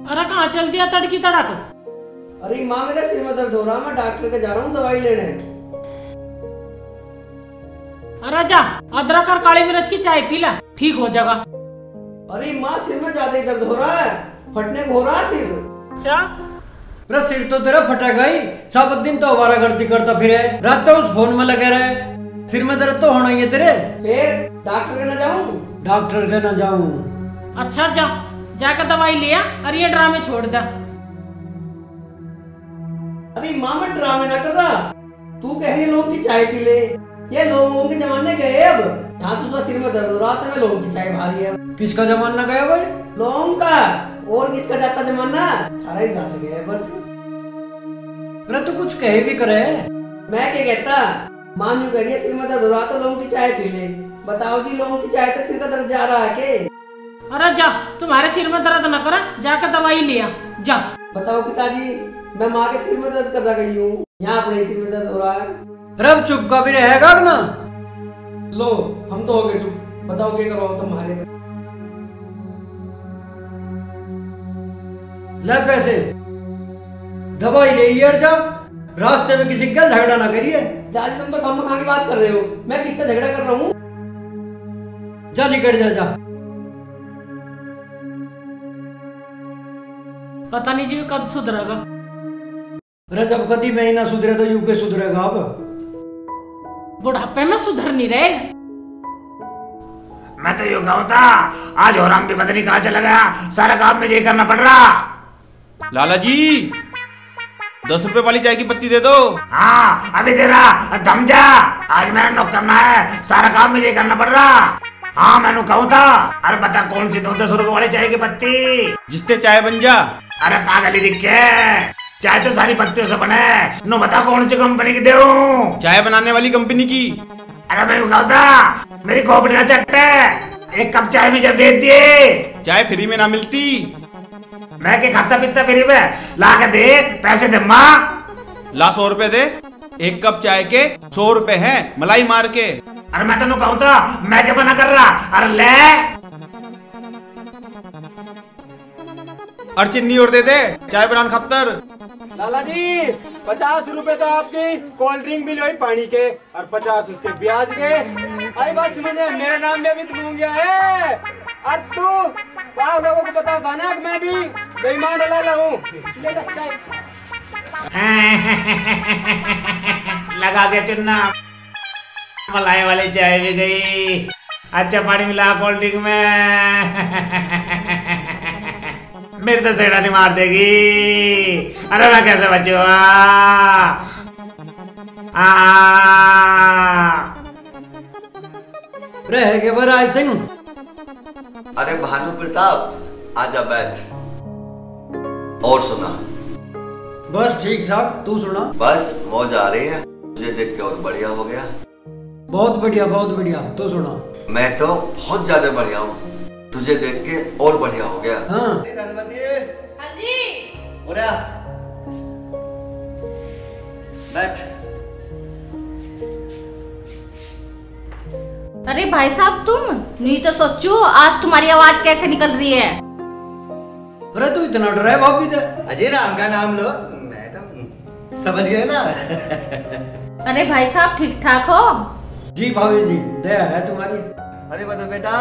D: अरे कहाँ चल दिया तड़की तड़क?
H: अरे माँ मेरा सिर में दर्द हो रहा, मैं डॉक्टर के जा रहा हूँ दवाई लेने।
D: अरे जा अदरक और काली मिर्च की चाय पी ला, ठीक हो जाएगा।
H: अरे माँ सिर में ज्यादा ही दर्द हो रहा है, फटने को हो रहा है सिर।
D: अच्छा
C: अरे सिर तो तेरा फटेगा ही। सब दिन तो आवारा गर्दी करता फिरे, रात तो उस फोन में लगे रहे। सिर में दर्द तो होना ही है तेरे।
H: फिर डॉक्टर के ना जाऊं?
C: डॉक्टर के ना जाऊं?
D: अच्छा जा, जाकर दवाई लिया और ये ड्रामे छोड़ दे।
H: अरे माँ मैं ड्रामे ना कर रहा, तू कह रही है लोगों की चाय पी ले। ये लोगों के जमाने गए अब। यहाँ से सिर में दर्द हो रहा था, मैं लोगों की चाय भारी है।
C: किसका जमाना गया भाई?
H: लोगों का। और किसका जाता जमाना, थारा ही जा सके है बस।
C: अरे तू कुछ कहे भी करे।
H: मैं क्या कहता, मान यू करिए सिर में दर्द हो रहा तो लौंग की चाय पी ले। बताओ जी, लौंग की चाय तो सिर का दर्द जा रहा है के?
D: अरे जा, तुम्हारे सिर में दर्द न करे, जाकर दवाई लिया जा।
H: बताओ पिताजी, मैं माँ के सिर में दर्द कर रही हूँ, यहाँ अपने सिर में दर्द हो रहा है।
C: अरे अब चुप का भी रहेगा ना।
H: लो हम तो हो गए चुप, बताओ क्या करो तुम्हारे में।
C: ले पैसे, दवाई ले यार, जा रास्ते में किसी का झगड़ा ना करिए।
H: दादी तुम तो खाम की बात कर रहे हो, मैं किससे झगड़ा कर रहा हूँ?
C: जा निकल जा, जा।
D: पता नहीं जी कब सुधरेगा।
C: अरे जब कभी मैं ही ना सुधरे तो यूके सुधरेगा। अब
D: बुढ़ापे में सुधर नहीं रहे।
E: मैं तो यूं कहूं था, आज और हम भी पता नहीं कहाँ चला गया, सारा काम मुझे करना पड़ रहा।
F: लाला जी 10 रुपए वाली चाय की पत्ती दे दो।
E: हाँ अभी दे रहा, दम जा। आज मेरा नौकर करना है, सारा काम मुझे करना पड़ रहा। हाँ मैंने कहूं था, अरे बता कौन सी 10 रुपए वाली चाय की पत्ती
F: जिससे चाय बन जा।
E: अरे पागल ही दिख के, चाय तो सारी पत्तियों से बने। नो बता कौन सी कंपनी की देऊं?
F: चाय बनाने वाली कंपनी की।
E: अरे मैं कहूं था, मेरी खोपड़ी ना चट्टे, एक कप चाय में जब दे दिए।
F: चाय फ्री में ना मिलती।
E: मैं क्या खाता पीता फ्री में? ला के दे, पैसे दे माँ।
F: ला 100 रुपए दे, एक कप चाय के 100 रुपए है मलाई मार के।
E: अरे मैं तेन कहूं था, मैं क्या बना कर रहा? अरे ले
F: और चीनी और दे दे, चाय बनान खतर।
K: लाला जी 50 रुपए तो आपकी कोल्ड ड्रिंक बिल हुई पानी के, और 50 उसके ब्याज के। आई बात समझे, मेरा नाम भी अभी तुम गया है। और तू आप लोगों को पता था ना कि मैं भी बेईमान लाला हूँ। ले ले चाय।
E: लगा के चुन्ना, मलाई वाली चाय भी गई। अच्छा पानी मिला कोल्ड ड्रिंक में। मेरी तो सेड़ा नहीं मार देगी। अरे मैं कैसे बचूंगा?
C: रह गए बराज सिंह।
I: अरे भानु प्रताप आजा बैठ। और सुना?
C: बस ठीक ठाक, तू सुना?
I: बस मौज आ रही है, तुझे देख के और बढ़िया हो गया।
C: बहुत बढ़िया बहुत बढ़िया, तू सुना?
I: मैं तो बहुत ज्यादा बढ़िया हूँ, तुझे देख के और बढ़िया हो गया।
C: हाँ
G: हाँ जी।
I: बैठ।
J: अरे भाई साहब, तुम नहीं तो सोचो आज तुम्हारी आवाज कैसे निकल रही है।
C: अरे तू इतना डरा है भाभी से?
I: अजय राम का नाम लो, मैं तो समझ गए ना।
J: अरे भाई साहब ठीक ठाक हो?
C: जी भाभी जी, दया है तुम्हारी।
I: अरे बता बेटा,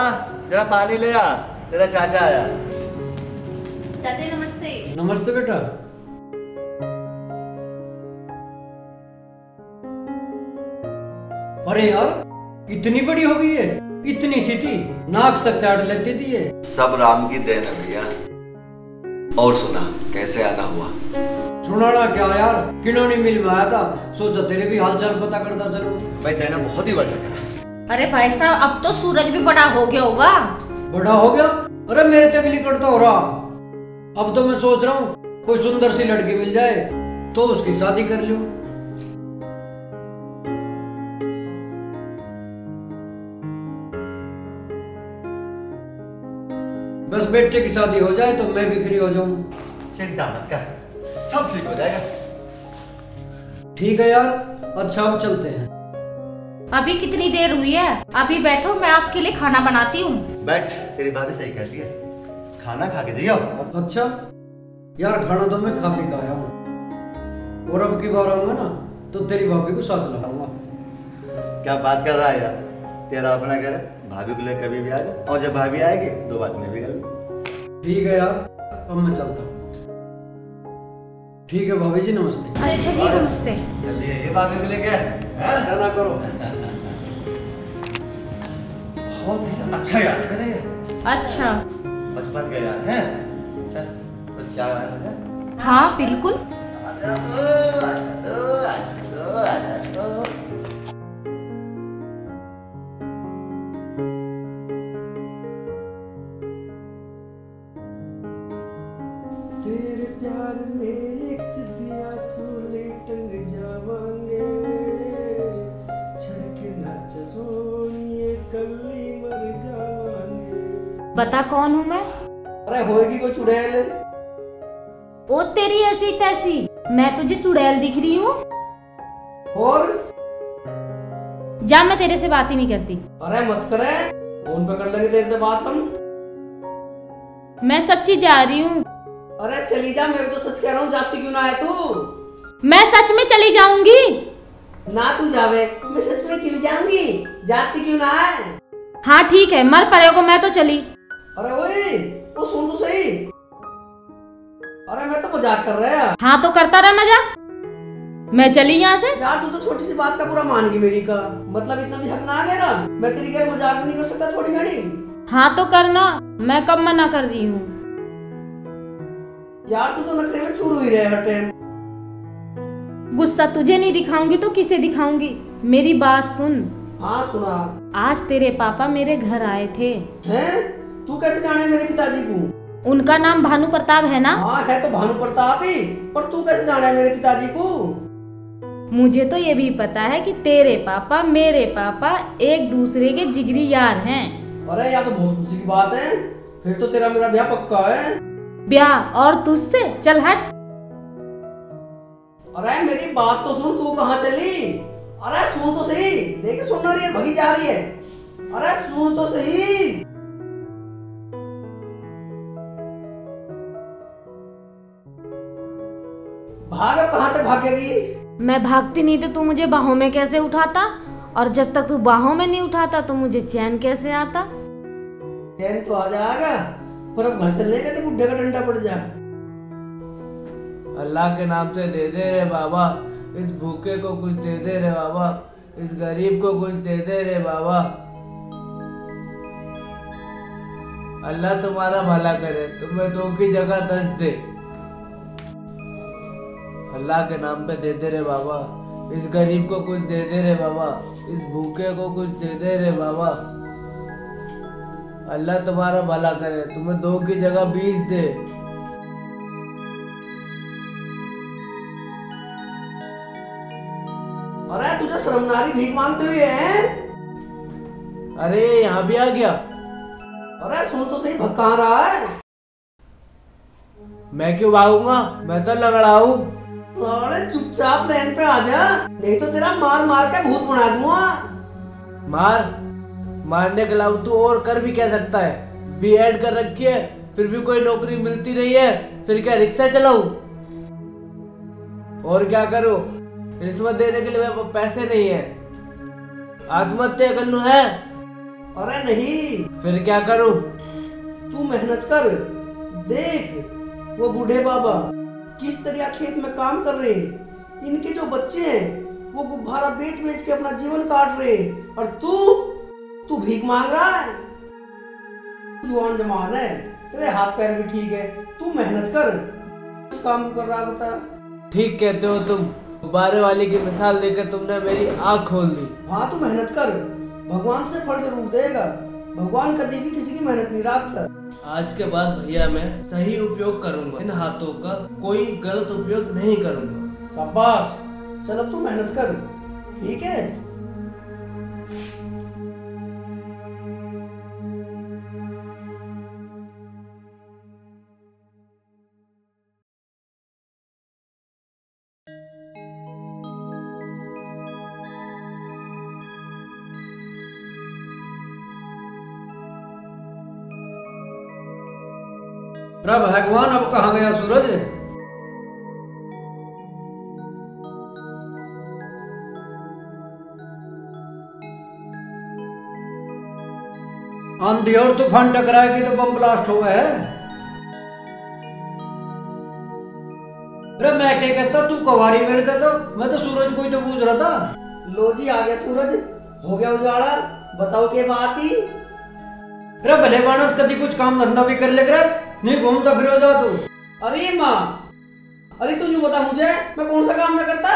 I: जरा पानी ले आ, तेरा चाचा आया।
G: चाचा नमस्ते।
C: नमस्ते बेटा। अरे यार इतनी बड़ी हो गई है, इतनी सी थी, नाक तक चाट लेती थी ये।
I: सब राम की देन है भैया। और सुना, कैसे आना हुआ?
C: सुनाना क्या यार, किन्होंने मिल में आया था, सोचा तेरे भी हालचाल पता करता चलो।
I: भाई तेना बहुत ही बढ़िया करा।
J: अरे भाई साहब, अब तो सूरज भी बड़ा हो गया होगा।
C: बड़ा हो गया? अरे मेरे से भी लिकड़ता हो रहा। अब तो मैं सोच रहा हूँ कोई सुंदर सी लड़की मिल जाए तो उसकी शादी कर लूं। बस बेटे की शादी हो जाए तो मैं भी फ्री हो जाऊं।
I: चिंता मत कर, सब ठीक हो जाएगा।
C: ठीक है यार, अच्छा अब चलते हैं।
J: अभी कितनी देर हुई है? अभी बैठो, मैं आपके लिए खाना बनाती हूँ।
I: बैठ, तेरी भाभी सही कहती है, खाना खा के दियो।
C: अच्छा यार, खाना तो मैं खा पी का आया हूँ, और अब की बार आऊंगा ना तो तेरी भाभी को साथ लाऊंगा।
I: क्या बात कर रहा है यार, तेरा अपना घर है, भाभी को ले कभी भी आ जा, और जब भाभी आएगी दो बात में भी कर ले।
C: ठीक है यार, अब मैं चलता हूँ। ठीक है भाभी जी, नमस्ते।
J: अच्छा जी नमस्ते।
I: जल्दी ये भाभी को लेके
C: ना करो।
I: बहुत ही अच्छा याद करे।
J: अच्छा
I: बचपन का याद है। चल कुछ चाय है?
J: हाँ बिल्कुल।
H: एक सीधी आंसू टंग जावांगे छड़के नाच सोनिए कल्ली मर जावांगे।
G: बता कौन हूँ मैं?
H: अरे होएगी कोई चुड़ैल।
G: ओ तेरी ऐसी तैसी, मैं तुझे चुड़ैल दिख रही हूँ?
H: और
G: जा, मैं तेरे से बात ही नहीं करती।
H: अरे मत करे, फोन पे कर लेंगे देर से बात हम।
G: मैं सच्ची जा रही हूँ।
H: अरे चली जा, मैं तो सच कह रहा हूँ, जाती क्यों ना है तू?
G: मैं सच में चली जाऊंगी।
H: ना तू जावे, मैं सच में चली जाऊंगी, जाती क्यों ना है?
G: हाँ ठीक है, मर पड़े को, मैं तो चली।
H: अरे ओए, वो सुन तो सही। अरे मैं तो मजाक कर रहा है।
G: हाँ तो करता रहा मजाक, मैं चली यहाँ से।
H: यार तू तो छोटी सी बात का पूरा मान गई मेरी का, मतलब इतना भी हक ना है मेरा, मैं तेरी क्या मजाक भी नहीं कर सकता थोड़ी घड़ी।
G: हाँ तो करना, मैं कब मना कर रही हूँ।
H: यार तू तो नखरे में चूर हुई रहे हर टाइम।
G: गुस्सा तुझे नहीं दिखाऊंगी तो किसे दिखाऊंगी, मेरी बात सुन।
H: हाँ सुना।
G: आज तेरे पापा मेरे घर आए थे।
H: हैं? तू कैसे जाने मेरे पिताजी को?
G: उनका नाम भानु प्रताप है ना?
H: हाँ है तो भानु प्रताप ही, पर तू कैसे जाना है मेरे पिताजी को?
G: मुझे तो ये भी पता है कि तेरे पापा मेरे पापा एक दूसरे के जिगरी यार हैं।
H: अरे यार तो बहुत खुशी की बात है, फिर तो तेरा मेरा ब्याह पक्का है।
G: ब्याह और तुझसे? चल हट।
H: अरे मेरी बात तो सुन, तू कहाँ चली? अरे सुन तो सही, देखे सुन रही है, भगी जा रही है। अरे सुन तो सही। भाग, अब कहाँ तक भागेगी?
G: मैं भागती नहीं तो तू मुझे बाहों में कैसे उठाता, और जब तक तू बाहों में नहीं उठाता तो मुझे चैन कैसे आता?
H: चैन तो आ जाएगा, पर अब घर चलने का तो बुड्ढे का डंडा पड़ जा।
L: अल्लाह के नाम से दे दे रे बाबा, इस भूखे को कुछ दे दे रे बाबा, इस गरीब को कुछ दे दे रे बाबा। अल्लाह तुम्हारा भला करे, तुम्हें 2 की जगह 10 दे। अल्लाह के नाम पे दे दे रे बाबा, इस गरीब को कुछ दे दे रे बाबा, इस भूखे को कुछ दे दे रे बाबा। अल्लाह तुम्हारा भला करे, तुम्हें 2 की जगह 20 दे।
H: अरे तुझे शर्मनारी भीख मांगते हुए हैं?
L: अरे यहाँ भी आ गया।
H: अरे सुन तो सही, भग कहाँ रहा है?
L: मैं क्यों भागूंगा, मैं तो लंगड़ा हूँ।
H: साले चुपचाप लाइन पे आ जा, नहीं तो तेरा मार मार के भूत बना दूंगा।
L: मारने के अलावा तू और कर भी क्या सकता है? B.Ed कर रखी है, फिर भी कोई नौकरी मिलती नहीं है, फिर क्या रिक्शा चलाऊं? और क्या करूं? रिश्वत देने के लिए मेरे पास पैसे नहीं है, आत्महत्या कर लूं है?
H: अरे नहीं।
L: फिर क्या करूं?
H: तू मेहनत कर, देख वो बूढ़े बाबा किस तरह खेत में काम कर रहे हैं, इनके जो बच्चे हैं वो गुब्बारा बेच बेच के अपना जीवन काट रहे हैं, और तू भीख मांग रहा है। जुआन जमान है, तेरे हाथ पैर भी ठीक है, तू मेहनत कर। किस काम को कर रहा है बता?
L: ठीक कहते हो तुम, गुब्बारे वाली की मिसाल देकर तुमने मेरी आँख खोल दी।
H: हाँ तू मेहनत कर, भगवान तुझे फल जरूर देगा। भगवान कभी भी किसी की मेहनत नहीं रखता।
L: आज के बाद भैया मैं सही उपयोग करूंगा, इन हाथों का कोई गलत उपयोग नहीं करूंगा।
H: शाबाश, चल अब तू मेहनत कर, ठीक है?
C: अरे भगवान, अब कहाँ गया सूरज? आंधी और तूफान टकराएगी तो बम ब्लास्ट हुआ है। अरे मैं क्या कहता, तू कवारी मेरे दे तो, मैं तो सूरज को ही तो पूछ रहा था।
H: लो जी आ गया सूरज, हो गया उजाला, बताओ क्या बात ही?
C: अरे भले मानस कभी कुछ काम धंधा भी कर ले कर, नहीं घूमता फिर जा तू।
H: अरे माँ, अरे तू यूं बता मुझे, मैं कौन सा काम न करता?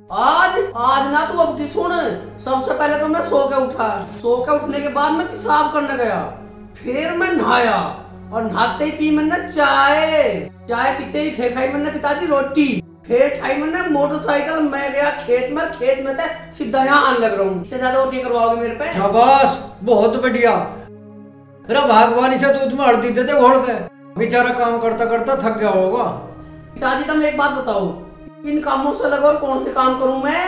H: आज ना तू अब की सुन, सबसे पहले तो मैं सो के उठा, सो के उठने के बाद मैं पेशाब करने गया, फिर मैं नहाया, और नहाते ही पी मन्ना चाय पीते ही फिर खाई मन्ना पिताजी रोटी, फिर खाई मन्ना मोटरसाइकिल। मैं गया खेत में थे सीधा यहाँ आने लग रहा हूँ। इससे ज्यादा और क्या करवाओगे मेरे पे?
C: शाबाश, बहुत बढ़िया। अरे भगवान से दूध में हल्दी देते घोल के, बेचारा काम करता करता थक गया होगा।
H: पिताजी तुम एक बात बताओ, इन कामों से अलग और कौन से काम करूं मैं?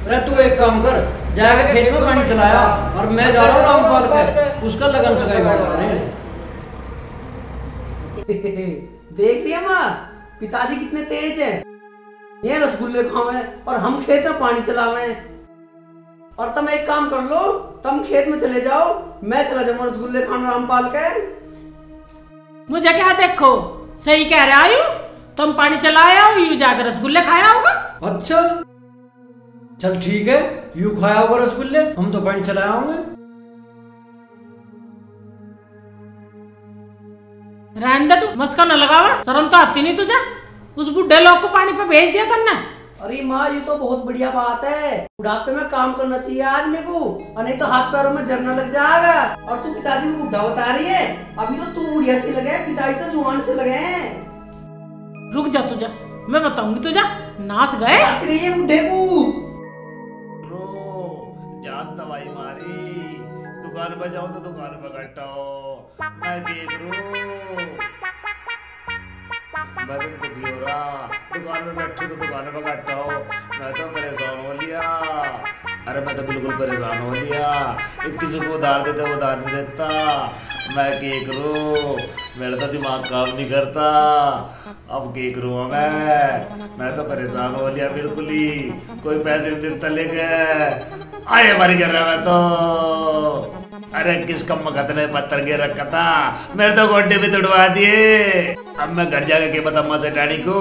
C: अरे तू एक काम कर, जाकर खेत में पानी चलाया और मैं जा रहा हूँ रामपाल पे, उसका लगन सगाई बढ़ा रहे हैं।
H: देख लिया माँ, पिताजी कितने तेज हैं। ये रसगुल्ले खावे और हम खेत में पानी चलावे। और तुम एक काम कर लो, तुम खेत में चले जाओ, मैं चला जाऊंगा रसगुल्ले खाने रामपाल के।
D: मुझे क्या देखो, सही कह रहे आयु, तुम पानी चलाया हो, यू जाकर रसगुल्ले खाया होगा।
C: अच्छा चल ठीक है, यू खाया होगा रसगुल्ले, हम तो पानी चलाया होंगे।
D: रहने दे तू, मस्का न लगावा, शर्म तो आती नहीं तुझे। उस बुढ़े लोग को पानी पे भेज दिया तुमने।
H: अरे माँ ये तो बहुत बढ़िया बात है, बुढ़ापे में काम करना चाहिए आदमी को, और नहीं तो हाथ पैरों में जरना लग जाएगा। और तू पिताजी को बुढ़ा बता रही है, अभी तो तू बुढ़िया सी लगे, पिताजी तो जुआन से लगे हैं।
D: रुक जा तुझे, मैं बताऊंगी तुझे, नाच गए
H: बुढ़े को।
E: जान दवाई मारी, दुकान पर जाओ तो दुकान पर कटाओ, मैं देख रू मैं तो दुखी हो रहा, दुकान में बैठे तो दुकान में कटाओ, मैं तो परेशान हो लिया। अरे मैं तो बिल्कुल परेशान हो लिया, किसी को उधार देता उधार नहीं देता, मैं क्या करूं, मेरा तो दिमाग काम नहीं करता, अब क्या करूं मैं तो परेशान हो लिया बिल्कुल ही, कोई पैसे नहीं देता लेके आए मर गया मैं तो। अरे किस कम मगत ने पत्थर के रखा था, मेरे तो गोड्डे भी तोड़वा दिए। अब मैं घर जाके क्या बता माँ सेठानी को,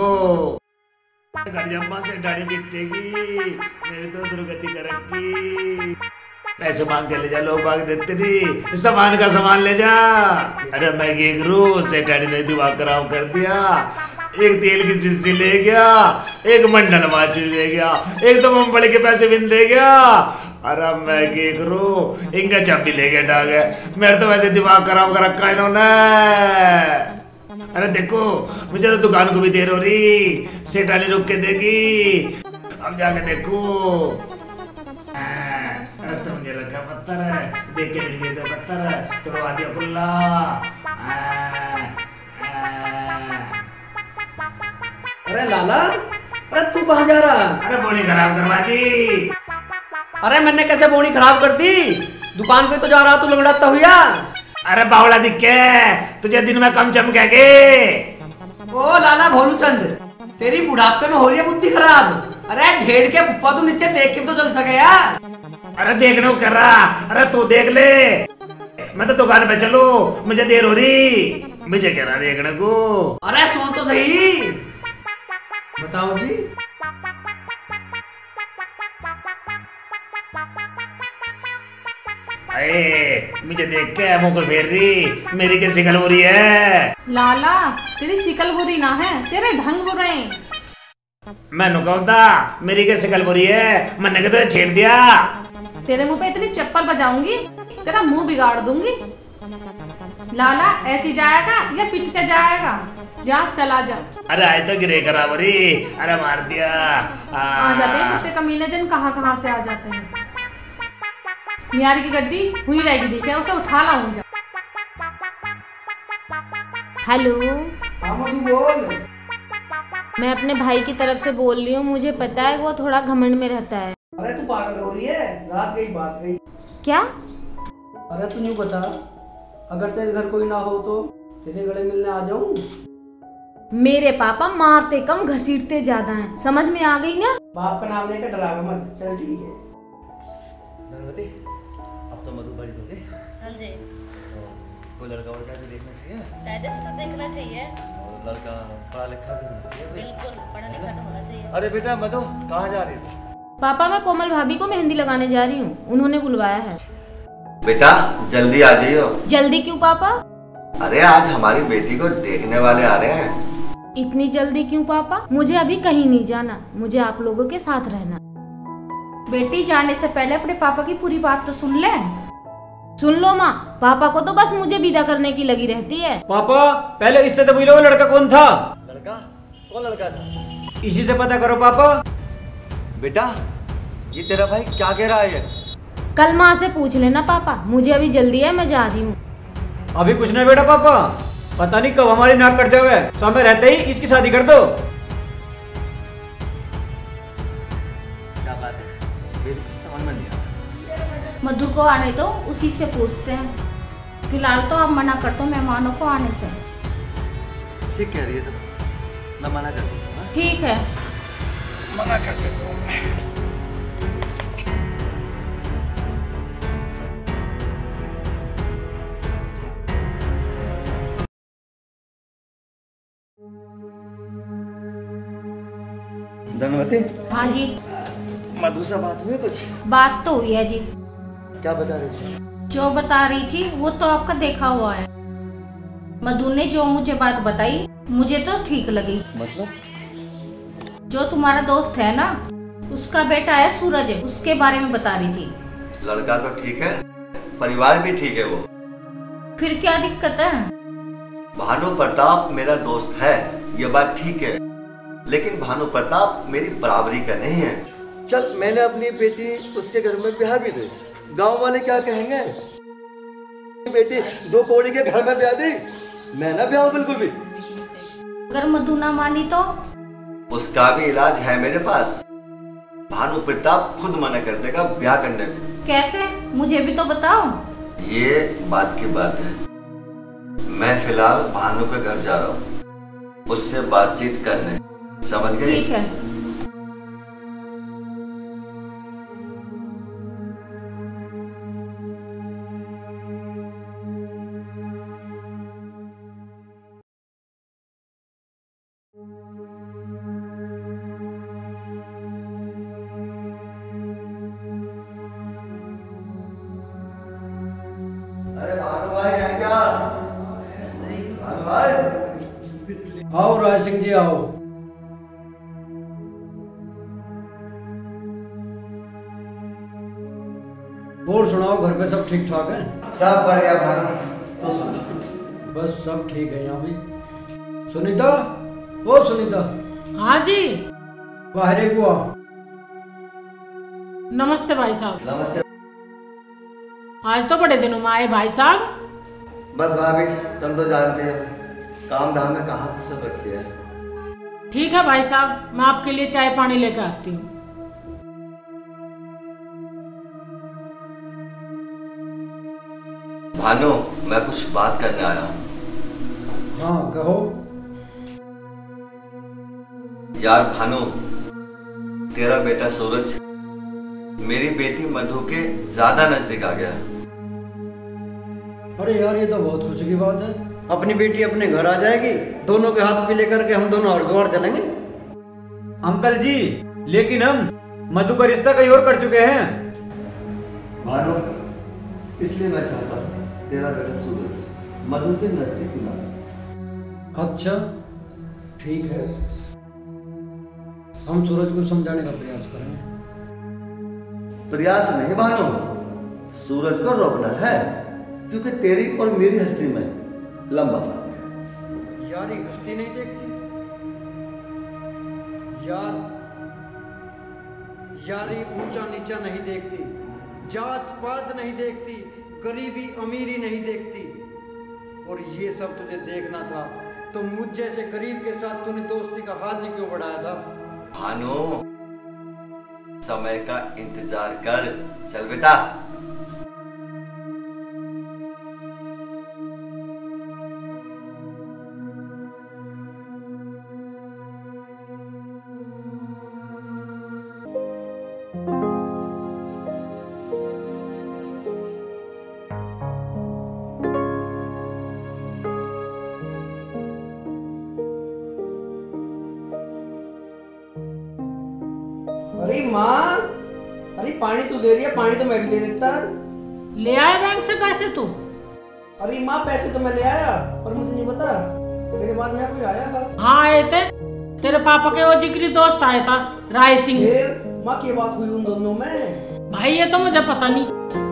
E: घर जब माँ सेठानी बिकटेगी मेरी तो दुर्गति करेगी। पैसे मांग के ले जा, लोग भाग देते नहीं, सामान का सामान ले जा। अरे मैं क्या करूं, सेठानी ने दिमाग खराब कर दिया, एक तेल की शीशी ले गया, एक मंडल माची ले गया, एक तो मूंगफली के पैसे भी दे गया। अरे मैं क्या करूं, इनका चाबी ले गया डागे, मेरे तो वैसे दिमाग खराब कर रखा इन्होंने। अरे देखो मुझे तो दुकान को भी देर हो रही, सेठानी रुक के देगी, अब जाके देखो रास्ते में रखा पत्थर है, देख के मिल गया पत्थर, तोड़वा दिया कुल्ला।
H: अरे लाला, अरे तू कहाँ जा रहा?
E: अरे बोनी खराब करवा दी।
H: अरे मैंने कैसे बोनी खराब कर दी, दुकान पे तो जा रहा तू लंगड़ाता हुआ।
E: अरे बावड़ा दिखे, तुझे दिन में कम चमकेगे।
H: ओ लाला भोलू चंद, तेरी बुढ़ापे में हो रही है बुद्धि खराब। अरे ढेड़ के पुप्पा तू नीचे देख के तो चल सके यार।
E: अरे देखने को कर रहा, अरे तू देख ले, मैं तो दुकान पे चलू, मुझे देर हो रही, मुझे कह रहा देखने को।
H: अरे सुन तो सही, बताओ जी।
E: अरे मुझे देख के मुंह को फेर रही, मेरी क्या शिकल बुरी है?
A: लाला तेरी शिकल बुरी ना है, तेरे ढंग बुरे हैं।
E: मैंने कहा था मेरी क्या शिकल बुरी है, मैंने क्या तो छेड़ दिया।
A: तेरे मुंह पे इतनी चप्पल बजाऊंगी, तेरा मुंह बिगाड़ दूंगी। लाला ऐसी जाएगा या पिट के जाएगा, जा चला जा।
E: अरे आज तो गिरे करावरी, अरे मार दिया।
A: आ जाते हैं कुत्ते कमीने दिन, कहाँ से आ जाते हैं। नियारी की गड्डी हुई रहेगी, देखे उसे उठा लाऊं जा।
G: हेलो
H: मधु बोल।
G: मैं अपने भाई की तरफ से बोल रही हूँ, मुझे पता है वो थोड़ा घमंड में रहता है।
H: अरे तू पागल हो रही है, रात गई बात गई।
G: क्या?
H: अरे तू यूं बता, अगर तेरे घर कोई ना हो तो तेरे गले मिलने आ जाऊं?
G: मेरे पापा मारते कम घसीटते ज्यादा हैं, समझ में आ गई ना?
H: बाप का नाम लेकर डरावे मत, चल ठीक है।
I: अब तो मधु बड़ी हो गई।
G: हाँ जी।
I: कोई लड़का वड़का भी देखना चाहिए।
G: कायदे से तो देखना चाहिए।
I: और लड़का पढ़ा लिखा भी होना चाहिए।
G: बिल्कुल पढ़ा लिखा तो होना चाहिए।
I: अरे बेटा मधु कहाँ जा रही थी?
G: पापा मैं कोमल भाभी को मेहंदी लगाने जा रही हूँ, उन्होंने बुलवाया है।
I: बेटा जल्दी आ जाइयो।
G: जल्दी क्यों पापा?
I: अरे आज हमारी बेटी को देखने वाले आ रहे हैं।
G: इतनी जल्दी क्यों पापा? मुझे अभी कहीं नहीं जाना, मुझे आप लोगों के साथ रहना।
J: बेटी जाने से पहले अपने पापा की पूरी बात तो सुन ले।
G: सुन लो माँ, पापा को तो बस मुझे विदा करने की लगी रहती है।
C: पापा पहले इससे तो बोलो लड़का कौन था?
I: लड़का? कौन लड़का था?
C: इसी से पता करो पापा।
I: बेटा ये तेरा भाई क्या कह रहा है?
G: कल माँ से पूछ लेना पापा, मुझे अभी जल्दी है, मैं जा रही हूँ।
C: अभी कुछ ना बेटा पापा, पता नहीं कब हमारी नाक कटते हुए, समय रहते ही इसकी शादी कर दो।
I: क्या बात है? मेरी कुछ समझ में नहीं आ रहा।
J: मधु को आने दो, उसी से पूछते हैं। फिलहाल तो आप मना कर दो मेहमानों को आने से।
I: ठीक कह रही है तो मैं मना कर दूंगा।
J: ठीक है,
E: मना कर देता हूँ मैं।
I: धनवती।
J: हाँ जी।
I: मधु से बात हुई कुछ?
J: बात तो हुई है जी।
I: क्या बता रही थी?
J: जो बता रही थी वो तो आपका देखा हुआ है। मधु ने जो मुझे बात बताई मुझे तो ठीक लगी।
I: मतलब?
J: जो तुम्हारा दोस्त है ना, उसका बेटा है सूरज, उसके बारे में बता रही थी।
I: लड़का तो ठीक है, परिवार भी ठीक है वो।
J: फिर क्या दिक्कत है?
I: भानु प्रताप मेरा दोस्त है, ये बात ठीक है, लेकिन भानु प्रताप मेरी बराबरी का नहीं है। चल मैंने अपनी बेटी उसके घर में ब्याह भी दी, गांव वाले क्या कहेंगे? बेटी 2 कौड़ी के घर में ब्याह दी, मैं ना ब्याह बिल्कुल भी।
J: अगर मधु ना मानी तो?
I: उसका भी इलाज है मेरे पास। भानु प्रताप खुद मना कर देगा ब्याह करने को।
J: कैसे? मुझे भी तो बताओ।
I: ये बात की बात है, मैं फिलहाल भानु के घर जा रहा हूँ उससे बातचीत करने, समझ गई?
J: ठीक है।
I: अरे भानु भाई है क्या? भानु भाई
C: आओ राज सिंह जी आओ। और सुनाओ, घर पे सब ठीक ठाक है?
I: सब बढ़िया भानु, तो सुन।
C: बस सब ठीक है यहाँ भी। सुनीता, ओ सुनीता।
D: हाँ जी।
C: बाहर को आ।
D: नमस्ते भाई साहब।
I: नमस्ते।
D: आज तो बड़े दिनों में आए भाई साहब।
I: बस भाभी तुम तो जानते हो, काम धाम में कहाँ फुर्सत रखी है।
D: ठीक है भाई साहब, मैं आपके लिए चाय पानी लेकर आती हूँ।
I: भानु मैं कुछ बात करने आया हूँ।
C: हाँ कहो।
I: यार भानु, तेरा बेटा सूरज मेरी बेटी मधु के ज्यादा नजदीक आ गया।
C: अरे यार ये तो बहुत खुशी की बात है। अपनी बेटी अपने घर आ जाएगी, दोनों के हाथ पे लेकर के हम दोनों हरिद्वार चलेंगे।
K: अंकल जी, लेकिन हम मधु का रिश्ता कहीं और कर चुके हैं।
I: भानु इसलिए मैं चाहता हूँ तेरा बेटा सूरज मधु के नजदीक ही ना।
C: अच्छा ठीक है, हम सूरज को समझाने का प्रयास करेंगे।
I: प्रयास नहीं भानु, सूरज को रोकना है, क्योंकि तेरी और मेरी हस्ती में लंबा फर्क है।
C: यार ये हस्ती नहीं देखती यार, यारी ऊंचा नीचा नहीं देखती, जात पात नहीं देखती, गरीबी अमीरी नहीं देखती। और ये सब तुझे देखना था तो मुझ जैसे गरीब के साथ तूने दोस्ती का हाथ ही क्यों बढ़ाया था?
I: भानु समय का इंतजार कर, चल बेटा।
H: अरे माँ, अरे पानी तू दे रही है, पानी तो मैं भी दे देता।
D: ले आए बैंक से पैसे तू?
H: अरे माँ पैसे तो मैं ले आया, पर मुझे नहीं पता मेरे बाद यहाँ कोई आया था।
D: हाँ आए थे, तेरे पापा के वो जिगरी दोस्त आया था राय सिंह।
H: फिर माँ की बात हुई उन दोनों में?
D: भाई ये तो मुझे पता नहीं,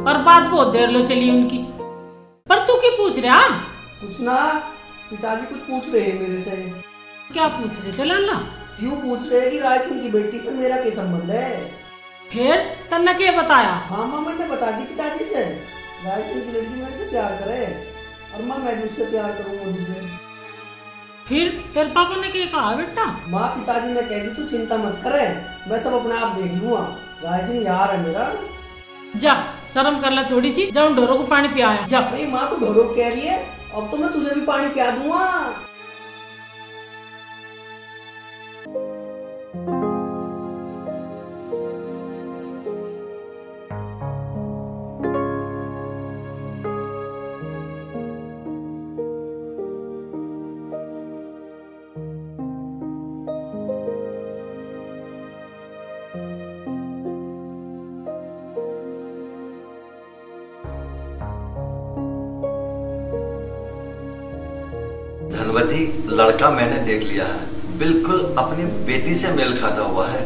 D: पर बात बहुत देर लो चली उनकी। पर तू क्यों पूछ रहा?
H: कुछ ना, पिताजी कुछ पूछ रहे हैं मेरे से।
D: क्या पूछ रहे थे लाला?
H: यूँ पूछ रहे हैं कि राय सिंह की बेटी से मेरा क्या संबंध है।
D: फिर तन्ने क्या बताया?
H: हाँ माँ, मैंने बता दी पिताजी से राय सिंह की लड़की मेरे से प्यार करे और माँ मैं भी उससे प्यार करूँ मधु से।
D: फिर तेरे पापा ने क्या कहा बेटा?
H: माँ पिताजी ने कह दी तू चिंता मत करे, मैं सब अपने आप देख लूँगा, राय सिंह यार है मेरा।
D: जा शर्म कर ले थोड़ी सी, जा उन ढोरों को पानी पियाया जा।
H: भाई माँ तो ढोरों कह रही है, अब तो मैं तुझे भी पानी पिया दूंगा।
I: धनवती लड़का मैंने देख लिया है, बिल्कुल अपनी बेटी से मेल खाता हुआ है।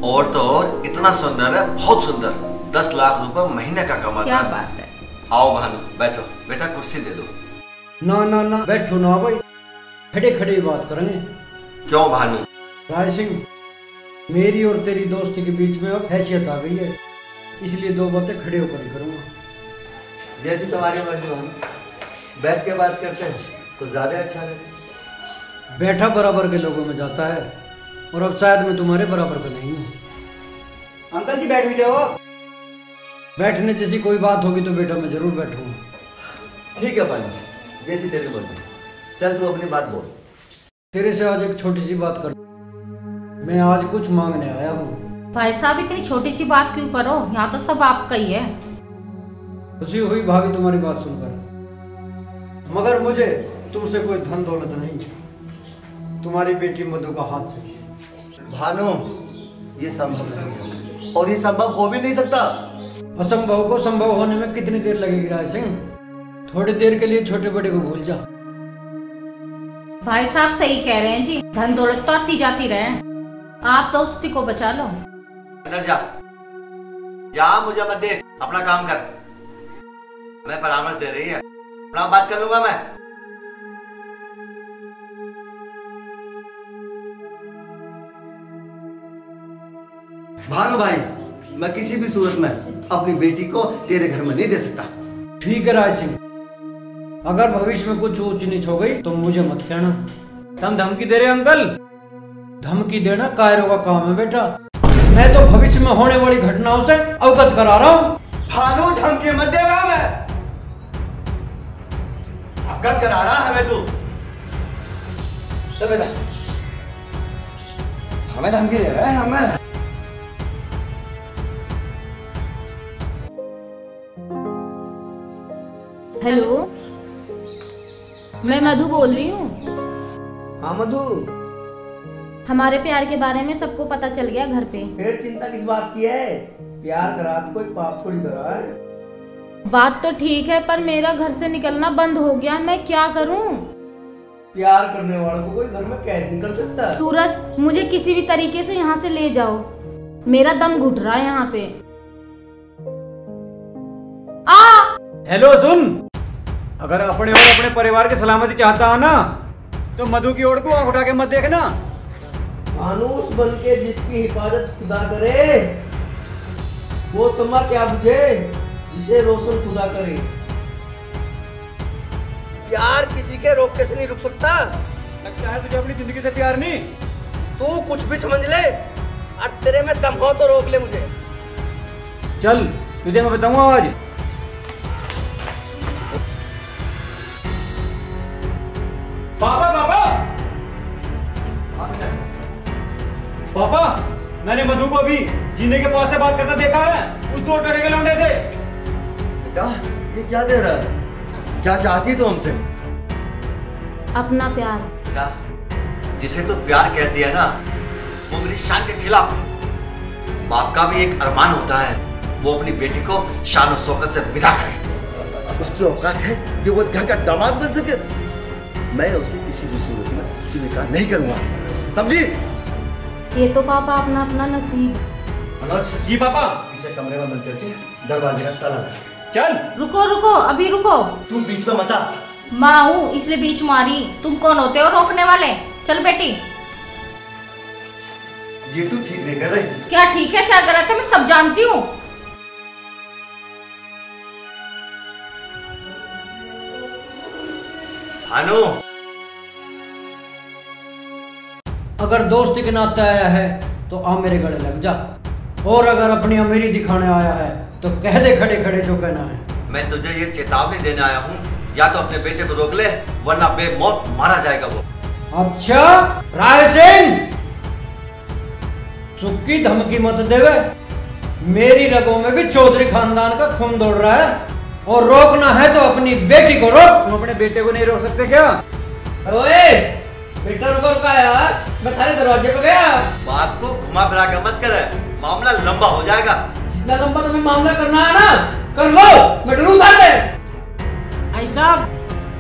I: और तो और इतना सुंदर है, बहुत सुंदर। 10 लाख रुपए महीने का कमाता
J: क्या
I: है।
J: बात है।
I: आओ भानु बैठो, बेटा कुर्सी दे दो।
C: ना ना ना बैठो ना भाई, खड़े खड़े ही बात करेंगे।
I: क्यों भानु? राय
C: सिंह, मेरी और तेरी दोस्ती के बीच में अब हैसियत आ गई है, इसलिए 2 बातें खड़े होकर ही करूँगा।
I: जैसी तुम्हारी मर्जी भानु, बैठ के बात करते हैं तो ज्यादा अच्छा लगेगा।
C: बैठा बराबर के लोगों में जाता है, और अब शायद मैं तुम्हारे बराबर का नहीं हूँ।
K: अंकल जी बैठ भी जाओ।
C: बैठने जैसी कोई बात होगी तो बेटा मैं जरूर बैठूंगा।
I: ठीक है भानु, जैसी तेरी मर्जी। चल तू अपनी बात बोल।
C: तेरे से आज एक छोटी सी बात कर, मैं आज कुछ मांगने आया हूँ।
J: भाई साहब इतनी छोटी सी बात क्यों करो, यहाँ तो सब आपका ही है।
C: खुशी हुई भाभी तुम्हारी बात सुनकर, मगर मुझे तुमसे कोई धन दौलत नहीं, तुम्हारी बेटी मधु का हाथ चाहिए।
I: भानु ये संभव नहीं है, और ये संभव हो भी नहीं सकता।
C: असंभव को संभव होने में कितनी देर लगेगी राय सिंह? थोड़ी देर के लिए छोटे बड़े को भूल जा।
J: भाई साहब सही कह रहे हैं जी, धन दौलत तो आती जाती रहे, आप दोस्ती को बचा लो।
I: अंदर जा, जा मुझे मत देख, अपना काम कर। मैं परामर्श दे रही है, अपना बात कर लूंगा मैं। भानु भाई, मैं किसी भी सूरत में अपनी बेटी को तेरे घर में नहीं दे सकता।
C: ठीक है राज सिंह, अगर भविष्य में कुछ ऊंच नीच हो गई तो मुझे मत कहना।
K: तुम धमकी दे रहे हो अंकल?
C: धमकी देना कायरों का काम है बेटा, मैं तो भविष्य में होने वाली घटनाओं से अवगत करा रहा हूँ।
I: भानु धमकी मत देगा, मैं अवगत करा रहा है। मैं तू तो बेटा हमें धमकी दे रहा है। हमें
G: हेलो, मैं मधु बोल रही हूँ।
H: हाँ मधु,
G: हमारे प्यार के बारे में सबको पता चल गया घर पे।
H: फिर चिंता किस बात की है? प्यार करा तो कोई पाप थोड़ी करा है।
G: बात तो ठीक है, पर मेरा घर से निकलना बंद हो गया, मैं क्या करूँ?
H: प्यार करने वालों को कोई घर में कैद नहीं कर सकता।
G: सूरज, मुझे किसी भी तरीके से यहाँ से ले जाओ, मेरा दम घुट रहा है यहाँ पे।
K: हेलो सुन, अगर अपने और अपने परिवार की सलामती चाहता हो ना, तो मधु की ओर को आंख उठा के मत देखना।
H: मानुस बन के जिसकी हिफाजत खुदा करे, वो समा क्या बुझे जिसे रोशन खुदा करे। प्यार किसी के रोके से नहीं रुक सकता।
K: लगता है तुझे अपनी जिंदगी से प्यार नहीं।
H: तू कुछ भी समझ ले, और तेरे में दम हो तो रोक ले मुझे।
K: चल तुझे मैं बताऊंगा आज। पापा पापा पापा, मैंने मधु को अभी जीने के पास से बात करता देखा है, उस 2 टके के लौंडे से।
I: बेटा ये क्या दे रहा है? क्या चाहती तू हमसे?
G: अपना प्यार।
I: बेटा जिसे तू प्यार कहती है ना, वो मेरी शान के खिलाफ। बाप का भी एक अरमान होता है, वो अपनी बेटी को शान और शौकत से विदा करे। उसकी औकात है कि वो इस घर का दामाद बन सके। मैं उसे किसी भी सूरत में स्वीकार नहीं करूंगा, समझी?
G: ये तो पापा अपना अपना नसीब।
K: जी पापा।
I: इसे कमरे में बंद करके दरवाजे का ताला लगा।
K: चल।
J: रुको रुको, अभी रुको।
I: तू बीच में मत आ।
J: माँ हूँ इसलिए बीच मारी, तुम कौन होते हो रोकने वाले? चल बेटी।
I: ये तू ठीक नहीं कर रही।
J: क्या ठीक है क्या गलत है मैं सब जानती हूँ।
I: भानु,
C: अगर दोस्ती के नाते आया है तो आ मेरे गले लग जा, और अगर अपनी अमीरी दिखाने आया है तो कह दे खड़े खड़े जो कहना है।
I: मैं तुझे ये चेतावनी देने आया हूँ, या तो अपने बेटे को रोक ले वरना बेमौत मारा जाएगा वो।
C: अच्छा राय सिंह, सुख की धमकी मत देवे। मेरी रगों में भी चौधरी खानदान का खून दौड़ रहा है, और रोकना है तो अपनी बेटी को रोक।
K: तुम अपने बेटे को नहीं रोक सकते क्या?
H: ओए बेटा रुको रुका यार, मैं थारे दरवाजे पे गया।
I: बात को घुमा फिरा के मत करे, मामला लंबा हो जाएगा।
H: जितना लंबा तुम्हें मामला करना है ना कर लो, मैं डरू उतार दे।
D: भाई साहब,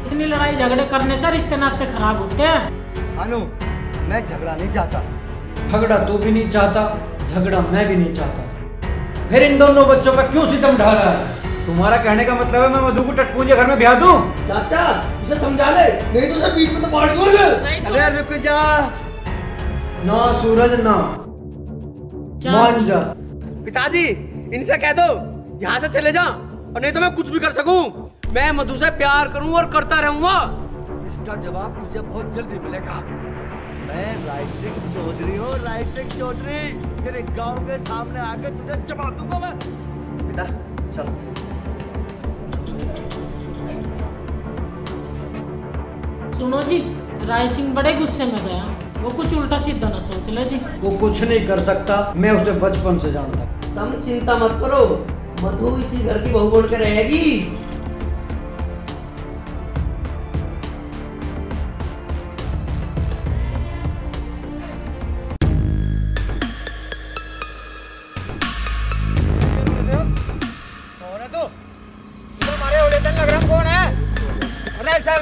D: इतनी लड़ाई झगड़े करने से रिश्ते नाते खराब होते हैं।
C: भानु, मैं झगड़ा नहीं चाहता। झगड़ा तू भी नहीं चाहता, झगड़ा मैं भी नहीं चाहता। फिर इन दोनों बच्चों पर क्यों सितम ढा रहा है?
K: तुम्हारा कहने का मतलब है मैं मधु को टटपूंजे घर में ब्याह दूं?
H: चाचा इसे समझा ले, नहीं तो उसे बीच में तो पाड़ दूंगा।
C: अरे रुक जा ना सूरज ना, मान जा।
H: पिताजी इनसे कह दो यहाँ से चले जा, और नहीं तो मैं कुछ भी कर सकूं। मैं मधु से प्यार करूं और करता रहूंगा।
I: इसका जवाब तुझे बहुत जल्दी मिलेगा। मैं राय सिंह चौधरी हूँ, राय सिंह चौधरी। तेरे गांव के सामने आकर तुझे जवाब दूंगा मैं। बेटा चल।
D: सुनो जी, राय सिंह बड़े गुस्से में गया, वो कुछ उल्टा सीधा ना सोच ले जी।
C: वो कुछ नहीं कर सकता, मैं उसे बचपन से जानता।
H: तुम चिंता मत करो, मधु इसी घर की बहू बनकर रहेगी।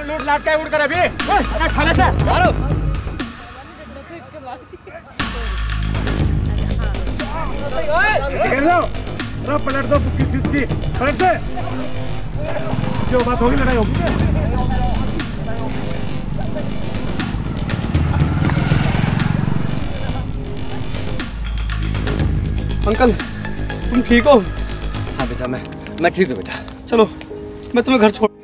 K: लूट लाट के उड़ कर अभी खाने से मारो। पलट दो किस चीज की, पलट से जो बात होगी लड़ाई होगी।
H: अंकल तुम ठीक हो?
I: हाँ बेटा मैं ठीक हूँ बेटा।
H: चलो मैं तुम्हें घर छोड़।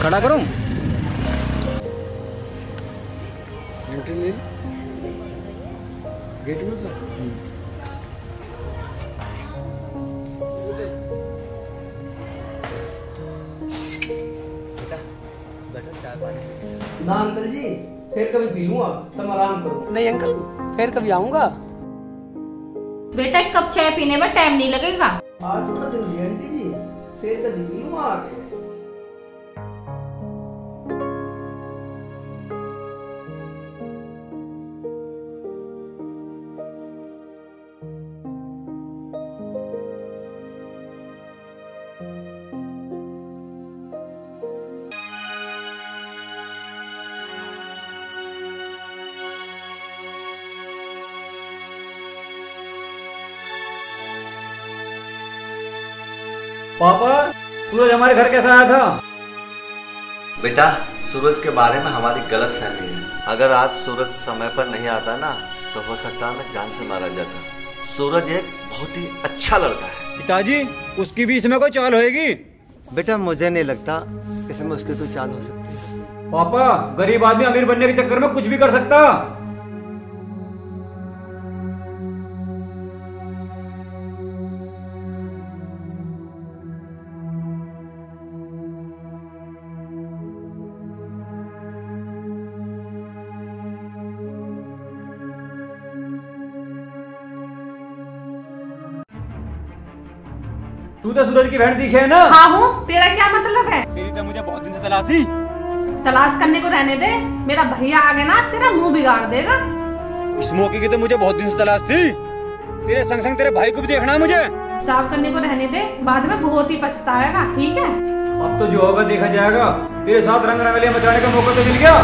K: खड़ा करूं?
C: गेट में
H: ना अंकल जी, फिर कभी पी लूंगा, तुम आराम करो। नहीं अंकल, फिर कभी आऊंगा।
J: बेटा एक कप चाय पीने में टाइम नहीं लगेगा।
H: आज थोड़ा जल्दी आंटी जी, फिर कभी पी लूंगा आके।
K: पापा, सूरज हमारे घर कैसे आया था?
I: बेटा सूरज के बारे में हमारी गलत फहमी है। अगर आज सूरज समय पर नहीं आता ना तो हो सकता है मैं जान से मारा जाता। सूरज एक बहुत ही अच्छा लड़का है।
K: पिताजी, उसकी भी इसमें कोई चाल होएगी?
I: बेटा मुझे नहीं लगता इसमें उसकी कोई चाल हो सकती है।
K: पापा, गरीब आदमी अमीर बनने के चक्कर में कुछ भी कर सकता। तू तो सूरज की बहन दिखे है ना?
A: हाँ हूँ, तेरा क्या मतलब है?
K: तेरी तो मुझे बहुत दिन से तलाशी।
A: तलाश करने को रहने दे, मेरा भैया आ गया ना तेरा मुंह बिगाड़ देगा।
K: इस मौके की तो मुझे बहुत दिन से तलाश थी। तेरे संग संग तेरे भाई को भी देखना है मुझे।
A: साफ करने को रहने दे, बाद में बहुत ही पछताएगा, ठीक है?
C: अब तो जो होगा देखा जाएगा। तेरे साथ रंग रंगलियां मचाने का मौका तो मिल गया।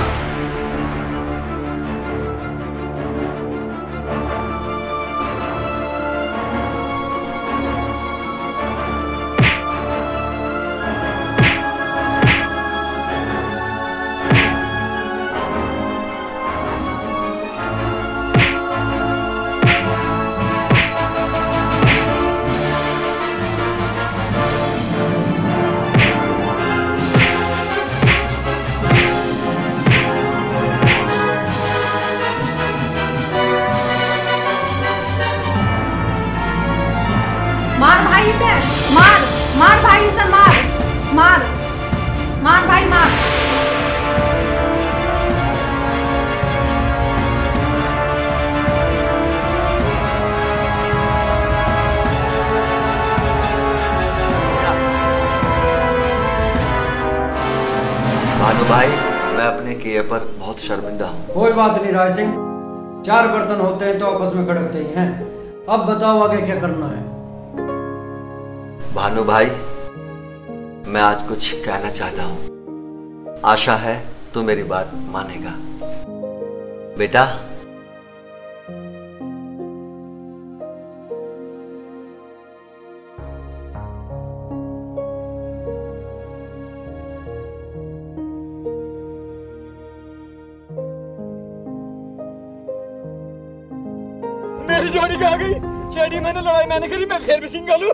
A: मार भाई से, मार मार भाई से, मार मार मार भाई मार।
I: भानु भाई, मैं अपने किए पर बहुत शर्मिंदा हूँ।
C: कोई बात नहीं राज सिंह, 4 बर्तन होते हैं तो आपस में खड़कते ही हैं। अब बताओ आगे क्या करना है।
I: भानु भाई, मैं आज कुछ कहना चाहता हूँ। आशा है तू मेरी बात मानेगा। बेटा,
K: मेरी जोड़ी कहाँ गई? छेड़ी मैंने, लड़ाई मैंने करी, मैं फिर भी सिंगल हूँ।